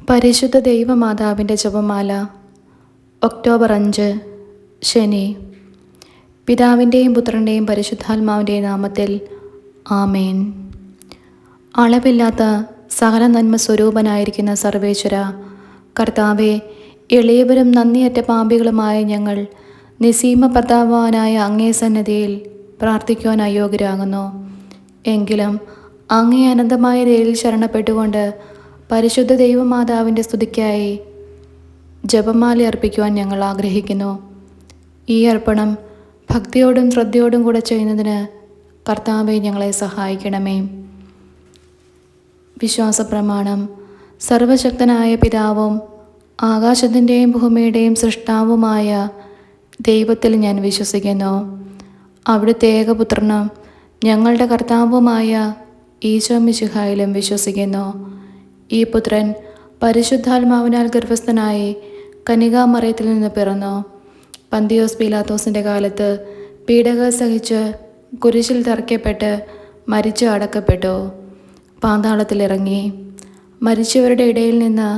പരിശുദ്ധ ദൈവമാതാവിൻ്റെ ജപമാല ഒക്ടോബർ 5 ശനി. പിതാവിൻ്റെയും പുത്രൻ്റെയും പരിശുദ്ധാത്മാവിൻ്റെയും നാമത്തിൽ ആമേൻ. അളവില്ലാത്ത സകല നന്മ സ്വരൂപനായിരിക്കുന്ന സർവേശ്വര കർത്താവെ, എളിയവരും നന്ദിയറ്റ പാപികളുമായ ഞങ്ങൾ നിസീമ പ്രതാപവാനായ അങ്ങേ സന്നിധിയിൽ പ്രാർത്ഥിക്കുവാൻ അയോഗ്യരാകുന്നു. എങ്കിലും അങ്ങേ അനന്തമായ ദയയിൽ ശരണപ്പെട്ടുകൊണ്ട് പരിശുദ്ധ ദൈവമാതാവിൻ്റെ സ്തുതിക്കായി ജപമാല അർപ്പിക്കുവാൻ ഞങ്ങൾ ആഗ്രഹിക്കുന്നു. ഈ അർപ്പണം ഭക്തിയോടും ശ്രദ്ധയോടും കൂടെ ചെയ്യുന്നതിന് കർത്താവെ ഞങ്ങളെ സഹായിക്കണമേ. വിശ്വാസപ്രമാണം. സർവശക്തനായ പിതാവും ആകാശത്തിൻ്റെയും ഭൂമിയുടെയും സൃഷ്ടാവുമായ ദൈവത്തിൽ ഞാൻ വിശ്വസിക്കുന്നു. അവിടുത്തെ ഏകപുത്രനും ഞങ്ങളുടെ കർത്താവുമായ ഈശോ മിശിഹായിലും വിശ്വസിക്കുന്നു. ഈ പുത്രൻ പരിശുദ്ധാത്മാവിനാൽ ഗർഭസ്ഥനായി കന്യകാമറിയത്തിൽ നിന്ന് പിറന്നു. പന്തിയോസ് പീലാത്തോസിൻ്റെ കാലത്ത് പീഡകൾ സഹിച്ച് കുരിശിൽ തറയ്ക്കപ്പെട്ട് മരിച്ചു അടക്കപ്പെട്ടു. പാതാളത്തിലിറങ്ങി മരിച്ചവരുടെ ഇടയിൽ നിന്ന്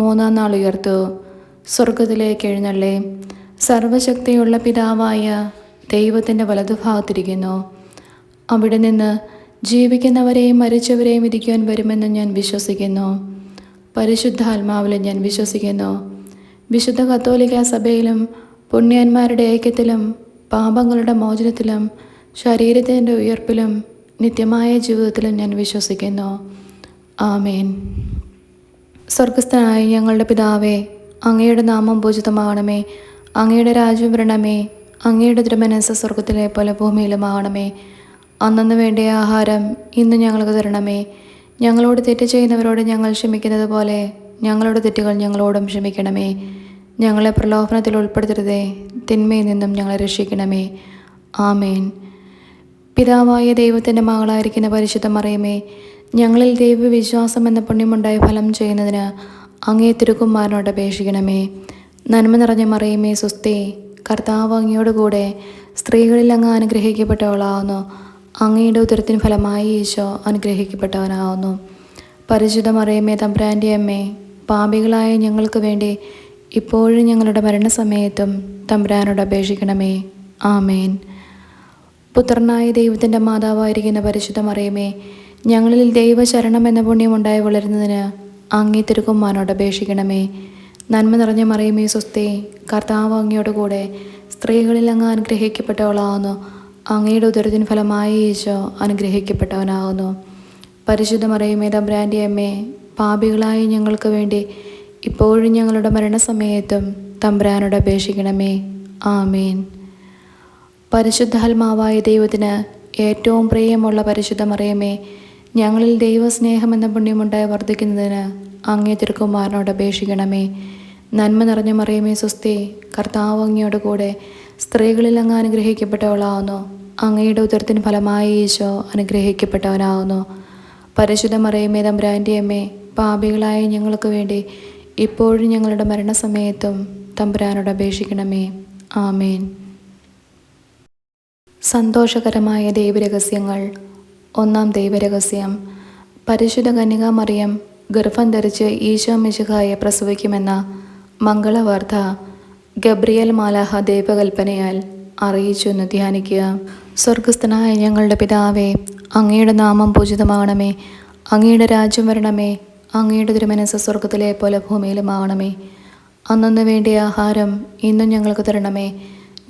മൂന്നാം നാൾ ഉയർത്തു. സ്വർഗത്തിലേക്ക് എഴുന്നള്ളി സർവശക്തിയുള്ള പിതാവായ ദൈവത്തിൻ്റെ വലതുഭാഗത്തിരിക്കുന്നു. അവിടെ നിന്ന് ജീവിക്കുന്നവരെയും മരിച്ചവരെയും വിധിക്കുവാൻ വരുമെന്ന് ഞാൻ വിശ്വസിക്കുന്നു. പരിശുദ്ധാത്മാവിലും ഞാൻ വിശ്വസിക്കുന്നു. വിശുദ്ധ കത്തോലിക്ക സഭയിലും പുണ്യന്മാരുടെ ഐക്യത്തിലും പാപങ്ങളുടെ മോചനത്തിലും ശരീരത്തിൻ്റെ ഉയർപ്പിലും നിത്യമായ ജീവിതത്തിലും ഞാൻ വിശ്വസിക്കുന്നു. ആമേൻ. സ്വർഗസ്ഥനായ ഞങ്ങളുടെ പിതാവേ, അങ്ങയുടെ നാമം പൂജിതമാകണമേ. അങ്ങയുടെ രാജ്യം വരണമേ. അങ്ങയുടെ തിരുമനസ്സ് സ്വർഗത്തിലെ പോലെ ഭൂമിയിലുമാകണമേ. അന്നന്ന് വേണ്ട ആഹാരം ഇന്ന് ഞങ്ങൾക്ക് തരണമേ. ഞങ്ങളോട് തെറ്റ് ചെയ്യുന്നവരോട് ഞങ്ങൾ ക്ഷമിക്കുന്നത് പോലെ ഞങ്ങളുടെ തെറ്റുകൾ ഞങ്ങളോടും ക്ഷമിക്കണമേ. ഞങ്ങളെ പ്രലോഭനത്തിൽ ഉൾപ്പെടുത്തരുതേ, തിന്മയിൽ നിന്നും ഞങ്ങളെ രക്ഷിക്കണമേ. ആമേൻ. പിതാവായ ദൈവത്തിൻ്റെ മകളായിരിക്കുന്ന പരിശുദ്ധ മറിയമേ, ഞങ്ങളിൽ ദൈവവിശ്വാസം എന്ന പുണ്യമുണ്ടായി ഫലം ചെയ്യുന്നതിന് അങ്ങേ തിരുക്കുമാരനോട് അപേക്ഷിക്കണമേ. നന്മ നിറഞ്ഞ മറിയമേ, സ്വസ്തി. കർത്താവ് അങ്ങയോട് കൂടെ സ്ത്രീകളിൽ അങ്ങ് അനുഗ്രഹിക്കപ്പെട്ടവളാവുന്നു. അങ്ങയുടെ ഉദരത്തിന് ഫലമായി ഈശോ അനുഗ്രഹിക്കപ്പെട്ടവനാവുന്നു. പരിശുദ്ധ മറിയമേ, തമ്പുരാൻ്റെ അമ്മേ, പാപികളായ ഞങ്ങൾക്ക് വേണ്ടി ഇപ്പോഴും ഞങ്ങളുടെ മരണസമയത്തും തമ്പുരാനോട് അപേക്ഷിക്കണമേ. ആമേൻ. പുത്രനായ ദൈവത്തിൻ്റെ മാതാവായിരിക്കുന്ന പരിശുദ്ധ മറിയമേ, ഞങ്ങളിൽ ദൈവശരണം എന്ന പുണ്യമുണ്ടായി വളരുന്നതിന് അങ്ങേ തിരുക്കുമാരനോട് അപേക്ഷിക്കണമേ. നന്മ നിറഞ്ഞ മറിയമേ, സ്വസ്തി. കർത്താവ് അങ്ങയോട് കൂടെ സ്ത്രീകളിൽ അങ്ങ് അനുഗ്രഹിക്കപ്പെട്ടവളാവുന്നു. അങ്ങയുടെ ഉദരത്തിന് ഫലമായി ഈശോ അനുഗ്രഹിക്കപ്പെട്ടവനാകുന്നു. പരിശുദ്ധ മറിയമേ, തമ്പുരാൻ്റെ അമ്മേ, പാപികളായ ഞങ്ങൾക്ക് വേണ്ടി ഇപ്പോഴും ഞങ്ങളുടെ മരണസമയത്തും തമ്പുരാനോട് അപേക്ഷിക്കണമേ. ആമേൻ. പരിശുദ്ധാത്മാവായ ദൈവത്തിന് ഏറ്റവും പ്രിയമുള്ള പരിശുദ്ധ മറിയമേ, ഞങ്ങളിൽ ദൈവസ്നേഹം എന്ന പുണ്യമുണ്ടായി വർദ്ധിക്കുന്നതിന് അങ്ങേ തിരുക്കുമാരനോട് അപേക്ഷിക്കണമേ. നന്മ നിറഞ്ഞ മറിയമേ, സ്വസ്തി. കർത്താവ് അങ്ങയോട് കൂടെ സ്ത്രീകളിൽ അങ്ങ് അനുഗ്രഹിക്കപ്പെട്ടവളാവുന്നു. അങ്ങയുടെ ഉദരത്തിന് ഫലമായി ഈശോ അനുഗ്രഹിക്കപ്പെട്ടവനാവുന്നു. പരിശുദ്ധ മറിയമേ, തമ്പുരാൻ്റെ അമ്മേ, പാപികളായ ഞങ്ങൾക്ക് വേണ്ടി ഇപ്പോഴും ഞങ്ങളുടെ മരണസമയത്തും തമ്പുരാനോട് അപേക്ഷിക്കണമേ. ആമേൻ. സന്തോഷകരമായ ദൈവരഹസ്യങ്ങൾ. ഒന്നാം ദൈവരഹസ്യം. പരിശുദ്ധ കന്യകാമറിയം ഗർഭം ധരിച്ച് ഈശോ മിശിഹായെ പ്രസവിക്കുമെന്ന മംഗളവാർത്ത ഗബ്രിയേൽ മാലാഖ ദൈവകൽപ്പനയാൽ അറിയിച്ചു എന്ന് ധ്യാനിക്കുക. സ്വർഗസ്ഥനായ ഞങ്ങളുടെ പിതാവേ, അങ്ങയുടെ നാമം പൂജിതമാകണമേ. അങ്ങയുടെ രാജ്യം വരണമേ. അങ്ങയുടെ തിരുമനസ്സ് സ്വർഗത്തിലെ പോലെ ഭൂമിയിലുമാകണമേ. അന്നന്ന് വേണ്ടിയ ആഹാരം ഇന്നും ഞങ്ങൾക്ക് തരണമേ.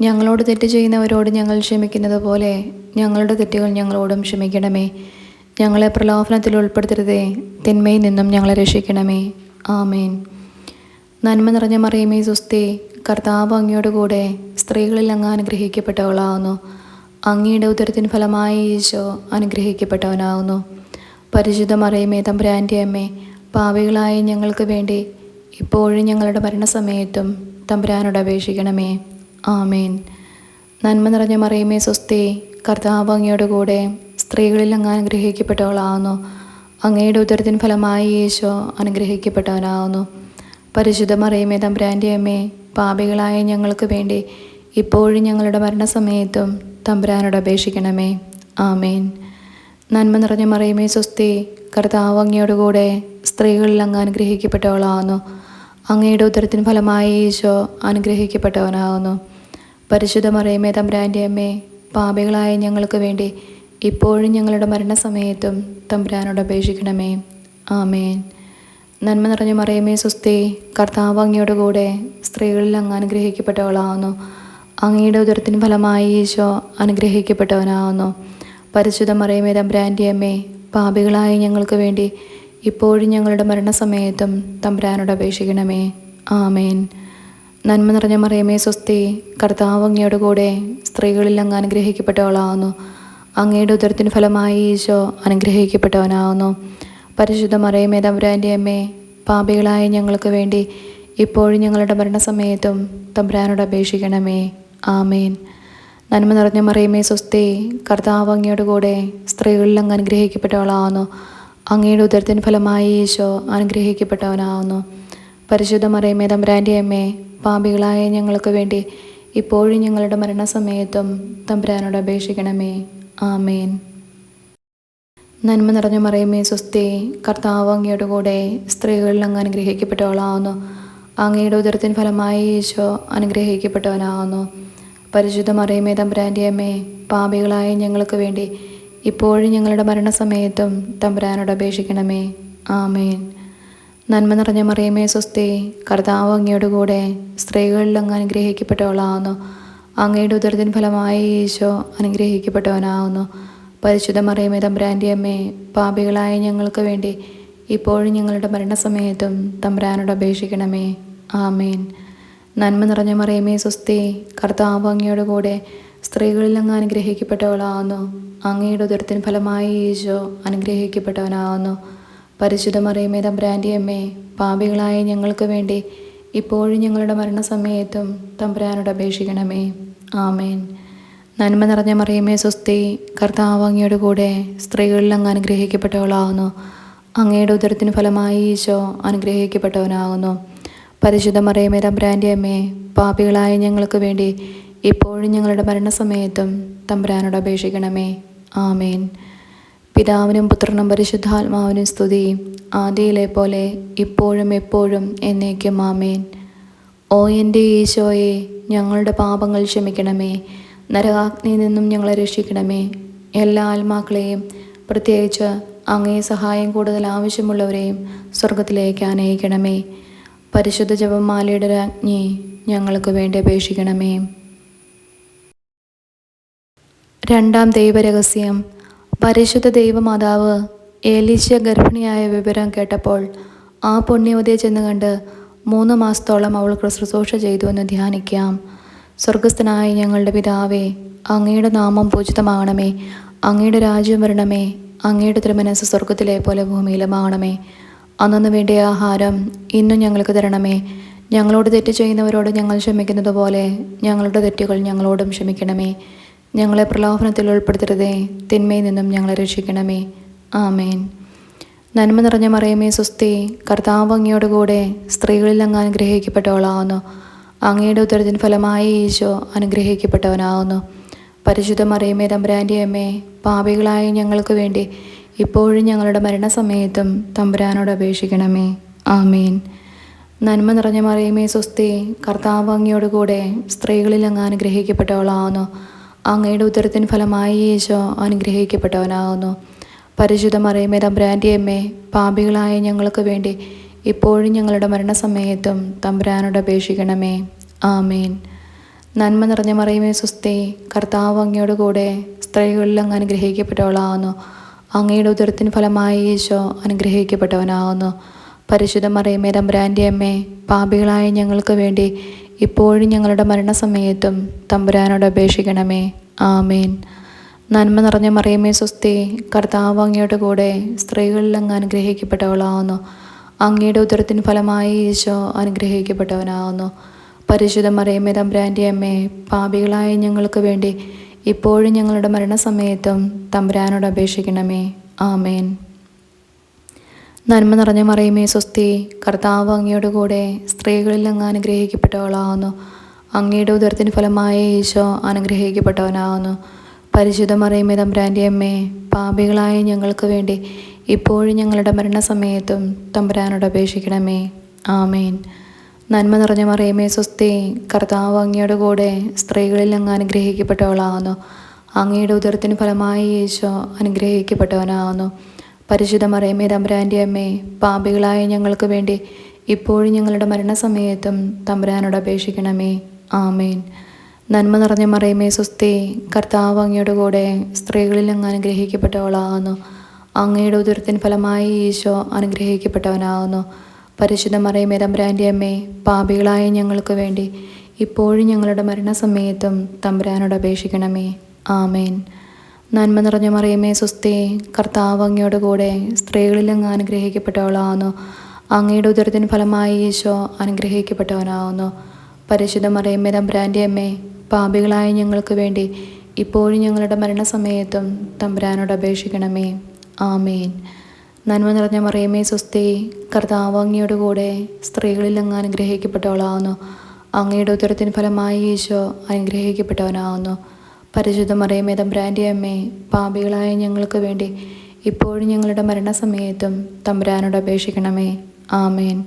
ഞങ്ങളോട് തെറ്റ് ചെയ്യുന്നവരോട് ഞങ്ങൾ ക്ഷമിക്കുന്നത് പോലെ ഞങ്ങളുടെ തെറ്റുകൾ ഞങ്ങളോടും ക്ഷമിക്കണമേ. ഞങ്ങളെ പ്രലോഭനത്തിൽ ഉൾപ്പെടുത്തരുതേ, തിന്മയിൽ നിന്നും ഞങ്ങളെ രക്ഷിക്കണമേ. ആമേൻ. നന്മ നിറഞ്ഞ മറിയമേ, സ്വസ്തി. കർത്താവ് അങ്ങയോട് കൂടെ സ്ത്രീകളിൽ അങ്ങ് അനുഗ്രഹിക്കപ്പെട്ടവളാവുന്നു. അങ്ങയുടെ ഉദരത്തിന് ഫലമായി ഈശോ അനുഗ്രഹിക്കപ്പെട്ടവനാവുന്നു. പരിശുദ്ധ മറിയമേ, തമ്പുരാൻ്റെ അമ്മേ, പാപികളായ ഞങ്ങൾക്ക് വേണ്ടി ഇപ്പോഴും ഞങ്ങളുടെ മരണസമയത്തും തമ്പുരാനോട് അപേക്ഷിക്കണമേ. ആമേൻ. നന്മ നിറഞ്ഞ മറിയമേ, സ്വസ്തി. കർത്താവ് അങ്ങയോട് കൂടെ സ്ത്രീകളിൽ അങ്ങ് അനുഗ്രഹിക്കപ്പെട്ടവളാവുന്നു. അങ്ങയുടെ ഉദരത്തിന് ഫലമായി ഈശോ അനുഗ്രഹിക്കപ്പെട്ടവനാവുന്നു. പരിശുദ്ധ മറിയമേ, തമ്പുരാൻ്റെ അമ്മേ, പാപികളായ ഞങ്ങൾക്ക് വേണ്ടി ഇപ്പോഴും ഞങ്ങളുടെ മരണസമയത്തും തമ്പുരാനോട് അപേക്ഷിക്കണമേ. ആമേൻ. നന്മ നിറഞ്ഞ മറിയമേ സ്വസ്തി, കർത്താവ് അങ്ങയോട് കൂടെ സ്ത്രീകളിൽ അങ്ങ് അനുഗ്രഹിക്കപ്പെട്ടവളാകുന്നു. അങ്ങയുടെ ഉദരത്തിന് ഫലമായി ഈശോ അനുഗ്രഹിക്കപ്പെട്ടവനാകുന്നു. പരിശുദ്ധ മറിയമേ തമ്പുരാൻ്റെ അമ്മേ, പാപികളായ ഞങ്ങൾക്ക് വേണ്ടി ഇപ്പോഴും ഞങ്ങളുടെ മരണസമയത്തും തമ്പുരാനോട് അപേക്ഷിക്കണമേ. ആമേൻ. നന്മ നിറഞ്ഞ മറിയമേ സ്വസ്തി, കർത്താവ് അങ്ങയോട് കൂടെ സ്ത്രീകളിൽ അങ്ങ് അനുഗ്രഹിക്കപ്പെട്ടവളാകുന്നു. അങ്ങയുടെ ഉദരത്തിന് ഫലമായി ഈശോ അനുഗ്രഹിക്കപ്പെട്ടവനാകുന്നു. പരിശുദ്ധ മറിയമേ തമ്പുരാൻ്റെ അമ്മേ, പാപികളായ ഞങ്ങൾക്ക് വേണ്ടി ഇപ്പോഴും ഞങ്ങളുടെ മരണസമയത്തും തമ്പുരാനോട് അപേക്ഷിക്കണമേ. ആമേൻ. നന്മ നിറഞ്ഞ മറിയമേ സ്വസ്തി, കർത്താവ് അങ്ങയോട് കൂടെ സ്ത്രീകളിൽ അങ്ങ് അനുഗ്രഹിക്കപ്പെട്ടവളാകുന്നു. അങ്ങയുടെ ഉദരത്തിന് ഫലമായി ഈശോ അനുഗ്രഹിക്കപ്പെട്ടവനാകുന്നു. പരിശുദ്ധ മറിയമേ തമ്പുരാൻ്റെ അമ്മേ, പാപികളായ ഞങ്ങൾക്ക് വേണ്ടി ഇപ്പോഴും ഞങ്ങളുടെ മരണസമയത്തും തമ്പുരാനോട് അപേക്ഷിക്കണമേ. ആമേൻ. നന്മ നിറഞ്ഞ മറിയമേ സ്വസ്തി, കർത്താവ് അങ്ങയോട് കൂടെ സ്ത്രീകളിൽ അങ്ങ് അനുഗ്രഹിക്കപ്പെട്ടവളാകുന്നു. അങ്ങയുടെ ഉദരത്തിന് ഫലമായി ഈശോ അനുഗ്രഹിക്കപ്പെട്ടവനാകുന്നു. പരിശുദ്ധ മറിയമേ തമ്പുരാൻ്റെ അമ്മേ, പാപികളായ ഞങ്ങൾക്ക് വേണ്ടി ഇപ്പോഴും ഞങ്ങളുടെ മരണസമയത്തും തമ്പുരാനോട് അപേക്ഷിക്കണമേ. ആമേൻ. നന്മ നിറഞ്ഞ മറിയമേ സ്വസ്തി, കർത്താവ് അങ്ങയോട് കൂടെ സ്ത്രീകളിൽ അങ്ങ് അനുഗ്രഹിക്കപ്പെട്ടവളാകുന്നു. അങ്ങയുടെ ഉദരത്തിന് ഫലമായി ഈശോ അനുഗ്രഹിക്കപ്പെട്ടവനാകുന്നു. പരിശുദ്ധ മറിയമേ തമ്പുരാൻ്റെ അമ്മേ, പാപികളായ ഞങ്ങൾക്ക് വേണ്ടി ഇപ്പോഴും ഞങ്ങളുടെ മരണസമയത്തും തമ്പുരാനോട് അപേക്ഷിക്കണമേ. ആമേൻ. നന്മ നിറഞ്ഞ മറിയമേ സ്വസ്തി, കർത്താവ് അങ്ങയോട് കൂടെ സ്ത്രീകളിൽ അങ്ങ് അനുഗ്രഹിക്കപ്പെട്ടവളാകുന്നു. അങ്ങയുടെ ഉദരത്തിന് ഫലമായി ഈശോ അനുഗ്രഹിക്കപ്പെട്ടവനാകുന്നു. പരിശുദ്ധ മറിയമേ തമ്പുരാൻ്റെ അമ്മേ, പാപികളായ ഞങ്ങൾക്ക് വേണ്ടി ഇപ്പോഴും ഞങ്ങളുടെ മരണസമയത്തും തമ്പുരാനോട് അപേക്ഷിക്കണമേ. ആമേൻ. നന്മ നിറഞ്ഞ മറിയമേ സ്വസ്തി, കർത്താവ് അങ്ങയോട് കൂടെ സ്ത്രീകളിൽ അങ്ങ് അനുഗ്രഹിക്കപ്പെട്ടവളാകുന്നു. അങ്ങയുടെ ഉദരത്തിന് ഫലമായി ഈശോ അനുഗ്രഹിക്കപ്പെട്ടവനാകുന്നു. പരിശുദ്ധ മറിയമേ തമ്പുരാൻ്റെ അമ്മേ, പാപികളായ ഞങ്ങൾക്ക് വേണ്ടി ഇപ്പോഴും ഞങ്ങളുടെ മരണസമയത്തും തമ്പുരാനോട് അപേക്ഷിക്കണമേ. ആമേൻ. നന്മ നിറഞ്ഞ മറിയമേ സ്വസ്തി, കർത്താവ് അങ്ങയോട് കൂടെ സ്ത്രീകളിൽ അങ്ങ് അനുഗ്രഹിക്കപ്പെട്ടവളാകുന്നു. അങ്ങയുടെ ഉദരത്തിന് ഫലമായി ഈശോ അനുഗ്രഹിക്കപ്പെട്ടവനാകുന്നു. പരിശുദ്ധ മറിയമേ തമ്പുരാൻ്റെ അമ്മേ, പാപികളായ ഞങ്ങൾക്ക് വേണ്ടി ഇപ്പോഴും ഞങ്ങളുടെ മരണസമയത്തും തമ്പുരാനോട് അപേക്ഷിക്കണമേ. ആമേൻ. പിതാവിനും പുത്രനും പരിശുദ്ധാത്മാവിനും സ്തുതി, ആദിയിലെ പോലെ ഇപ്പോഴും എപ്പോഴും എന്നേക്കും. ആമേൻ. ഓ എൻ്റെ ഈശോയെ, ഞങ്ങളുടെ പാപങ്ങൾ ക്ഷമിക്കണമേ. നരകാഗ്നിയിൽ നിന്നും ഞങ്ങളെ രക്ഷിക്കണമേ. എല്ലാ ആത്മാക്കളെയും, പ്രത്യേകിച്ച് അങ്ങേ സഹായം കൂടുതൽ ആവശ്യമുള്ളവരെയും സ്വർഗത്തിലേക്ക് ആനയിക്കണമേ. പരിശുദ്ധ ജപമാലയുടെ രാജ്ഞി, ഞങ്ങൾക്ക് വേണ്ടി അപേക്ഷിക്കണമേ. രണ്ടാം ദൈവരഹസ്യം. പരിശുദ്ധ ദൈവമാതാവ് ഏലീശ ഗർഭിണിയായ വിവരം കേട്ടപ്പോൾ ആ പുണ്യവതിയെ ചെന്ന് കണ്ട് 3 മാസത്തോളം അവൾക്ക് ശുശ്രൂഷ ചെയ്തു എന്ന് ധ്യാനിക്കാം. സ്വർഗസ്ഥനായ ഞങ്ങളുടെ പിതാവേ, അങ്ങയുടെ നാമം പൂജിതമാകണമേ. അങ്ങയുടെ രാജ്യം വരണമേ. അങ്ങയുടെ തിരുമനസ്സ് സ്വർഗത്തിലെ പോലെ ഭൂമിയിലുമാകണമേ. അന്നു വേണ്ടിയ ആഹാരം ഇന്നും ഞങ്ങൾക്ക് തരണമേ. ഞങ്ങളോട് തെറ്റ് ചെയ്യുന്നവരോട് ഞങ്ങൾ ക്ഷമിക്കുന്നത് പോലെ ഞങ്ങളുടെ തെറ്റുകൾ ഞങ്ങളോടും ക്ഷമിക്കണമേ. ഞങ്ങളെ പ്രലോഭനത്തിൽ ഉൾപ്പെടുത്തരുതേ, തിന്മയിൽ നിന്നും ഞങ്ങളെ രക്ഷിക്കണമേ. ആമേൻ. നന്മ നിറഞ്ഞ മറിയമേ സ്വസ്തി, കർത്താവ് അങ്ങയോട് കൂടെ സ്ത്രീകളിൽ അങ്ങ് അനുഗ്രഹിക്കപ്പെട്ടവളാകുന്നു. അങ്ങയുടെ ഉദരത്തിന് ഫലമായി ഈശോ അനുഗ്രഹിക്കപ്പെട്ടവനാകുന്നു. പരിശുദ്ധ മറിയമേ തമ്പുരാൻ്റെ അമ്മേ, പാപികളായ ഞങ്ങൾക്ക് വേണ്ടി ഇപ്പോഴും ഞങ്ങളുടെ മരണസമയത്തും തമ്പുരാനോട് അപേക്ഷിക്കണമേ. ആമേൻ. നന്മ നിറഞ്ഞ മറിയമേ സ്വസ്തി, കർത്താവ് അങ്ങയോട് കൂടെ സ്ത്രീകളിൽ അങ്ങ് അനുഗ്രഹിക്കപ്പെട്ടവളാകുന്നു. അങ്ങയുടെ ഉദരത്തിന് ഫലമായി ഈശോ അനുഗ്രഹിക്കപ്പെട്ടവനാകുന്നു. പരിശുദ്ധ മറിയമേ തമ്പുരാൻ്റെ അമ്മേ, പാപികളായ ഞങ്ങൾക്ക് വേണ്ടി ഇപ്പോഴും ഞങ്ങളുടെ മരണസമയത്തും തമ്പുരാനോട് അപേക്ഷിക്കണമേ. ആമേൻ. നന്മ നിറഞ്ഞ മറിയമേ സ്വസ്തി, കർത്താവ് അങ്ങയോട് കൂടെ സ്ത്രീകളിൽ അങ്ങ് അനുഗ്രഹിക്കപ്പെട്ടവളാകുന്നു. അങ്ങയുടെ ഉദരത്തിന് ഫലമായി ഈശോ അനുഗ്രഹിക്കപ്പെട്ടവനാകുന്നു. പരിശുദ്ധ മറിയമേ തമ്പുരാൻ്റെ അമ്മേ, പാപികളായ ഞങ്ങൾക്ക് വേണ്ടി ഇപ്പോഴും ഞങ്ങളുടെ മരണസമയത്തും തമ്പുരാനോട് അപേക്ഷിക്കണമേ. ആമേൻ. നന്മ നിറഞ്ഞ മറിയമേ സ്വസ്തി, കർത്താവ് അങ്ങയോട് കൂടെ സ്ത്രീകളിൽ അങ്ങ് അനുഗ്രഹിക്കപ്പെട്ടവളാകുന്നു. അങ്ങയുടെ ഉദരത്തിന് ഫലമായി ഈശോ അനുഗ്രഹിക്കപ്പെട്ടവനാകുന്നു. പരിശുദ്ധ മറിയമേ തമ്പുരാൻ്റെ അമ്മേ, പാപികളായ ഞങ്ങൾക്ക് വേണ്ടി ഇപ്പോഴും ഞങ്ങളുടെ മരണസമയത്തും തമ്പുരാനോട് അപേക്ഷിക്കണമേ. ആമേൻ. നന്മ നിറഞ്ഞ മറിയമേ സ്വസ്തി, കർത്താവ് അങ്ങയോട് കൂടെ സ്ത്രീകളിൽ അങ്ങ് അനുഗ്രഹിക്കപ്പെട്ടവളാകുന്നു. അങ്ങയുടെ ഉദരത്തിന് ഫലമായ ഈശോ അനുഗ്രഹിക്കപ്പെട്ടവനാകുന്നു. പരിശുദ്ധ മറിയമേ തമ്പുരാൻ്റെ അമ്മേ, പാപികളായ ഞങ്ങൾക്ക് വേണ്ടി ഇപ്പോഴും ഞങ്ങളുടെ മരണസമയത്തും തമ്പുരാനോട് അപേക്ഷിക്കണമേ. ആമേൻ. നന്മ നിറഞ്ഞ മറിയമേ സ്വസ്തി, കർത്താവ് അങ്ങയുടെ കൂടെ സ്ത്രീകളിൽ അങ്ങ് അനുഗ്രഹിക്കപ്പെട്ടവളാകുന്നു. അങ്ങയുടെ ഉദരത്തിന് ഫലമായി ഈശോ അനുഗ്രഹിക്കപ്പെട്ടവനാകുന്നു. പരിശുദ്ധ മറിയമേ തമ്പുരാൻ്റെ അമ്മേ, പാപികളായ ഞങ്ങൾക്ക് വേണ്ടി ഇപ്പോഴും ഞങ്ങളുടെ മരണസമയത്തും തമ്പുരാനോട് അപേക്ഷിക്കണമേ. ആമേൻ. നന്മ നിറഞ്ഞ മറിയമേ സ്വസ്തി, കർത്താവ് അങ്ങയുടെ കൂടെ സ്ത്രീകളിൽ അങ്ങ് അനുഗ്രഹിക്കപ്പെട്ടവളാകുന്നു. അങ്ങയുടെ ഉദരത്തിന് ഫലമായി ഈശോ അനുഗ്രഹിക്കപ്പെട്ടവനാകുന്നു. പരിശുദ്ധ മറിയമേ തമ്പുരാൻ്റെ അമ്മേ, പാപികളായ ഞങ്ങൾക്ക് വേണ്ടി ഇപ്പോഴും ഞങ്ങളുടെ മരണസമയത്തും തമ്പുരാനോട് അപേക്ഷിക്കണമേ. ആമേൻ. നന്മ നിറഞ്ഞ മറിയമേ സ്വസ്തി, കർത്താവ് അങ്ങയുടെ കൂടെ സ്ത്രീകളിൽ അങ്ങ് അനുഗ്രഹിക്കപ്പെട്ടവളാകുന്നു. അങ്ങയുടെ ഉദരത്തിന് ഫലമായി ഈശോ അനുഗ്രഹിക്കപ്പെട്ടവനാകുന്നു. പരിശുദ്ധ മറിയമേ തമ്പുരാൻ്റെ അമ്മേ, പാപികളായ ഞങ്ങൾക്ക് വേണ്ടി ഇപ്പോഴും ഞങ്ങളുടെ മരണസമയത്തും തമ്പുരാനോട് അപേക്ഷിക്കണമേ. ആമേൻ. നന്മ നിറഞ്ഞ മറിയമേ സ്വസ്തി, കർത്താവ് അങ്ങയുടെ കൂടെ സ്ത്രീകളിൽ അങ്ങ് അനുഗ്രഹിക്കപ്പെട്ടവളാകുന്നു. അങ്ങയുടെ ഉദരത്തിന് ഫലമായി ഈശോ അനുഗ്രഹിക്കപ്പെട്ടവനാകുന്നു. പരിശുദ്ധ മറിയമേ തമ്പുരാൻ്റെ അമ്മേ, പാപികളായ ഞങ്ങൾക്ക് വേണ്ടി ഇപ്പോഴും ഞങ്ങളുടെ മരണസമയത്തും തമ്പുരാനോട് അപേക്ഷിക്കണമേ. ആമേൻ.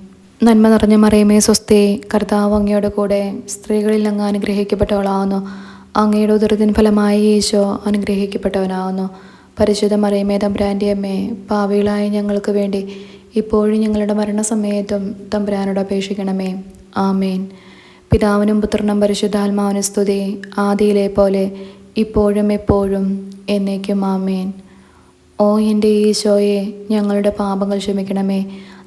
നന്മ നിറഞ്ഞ മറിയമേ സ്വസ്തി, കർത്താവ് അങ്ങയുടെ കൂടെ സ്ത്രീകളിൽ അങ്ങ് അനുഗ്രഹിക്കപ്പെട്ടവളാകുന്നു. അങ്ങയുടെ ഉദരത്തിന് ഫലമായി ഈശോ അനുഗ്രഹിക്കപ്പെട്ടവനാകുന്നു. പരിശുദ്ധ മറിയമേ തമ്പുരാൻ്റെ അമ്മേ, പാപികളായ ഞങ്ങൾക്ക് വേണ്ടി ഇപ്പോഴും ഞങ്ങളുടെ മരണസമയത്തും തമ്പുരാനോട് അപേക്ഷിക്കണമേ. ആമേൻ. പിതാവിനും പുത്രനും പരിശുദ്ധാത്മാവിനും സ്തുതി, ആദിയിലെ പോലെ ഇപ്പോഴും എപ്പോഴും എന്നേക്കും. ആമേൻ. ഓ എൻ്റെ ഈശോയെ, ഞങ്ങളുടെ പാപങ്ങൾ ക്ഷമിക്കണമേ.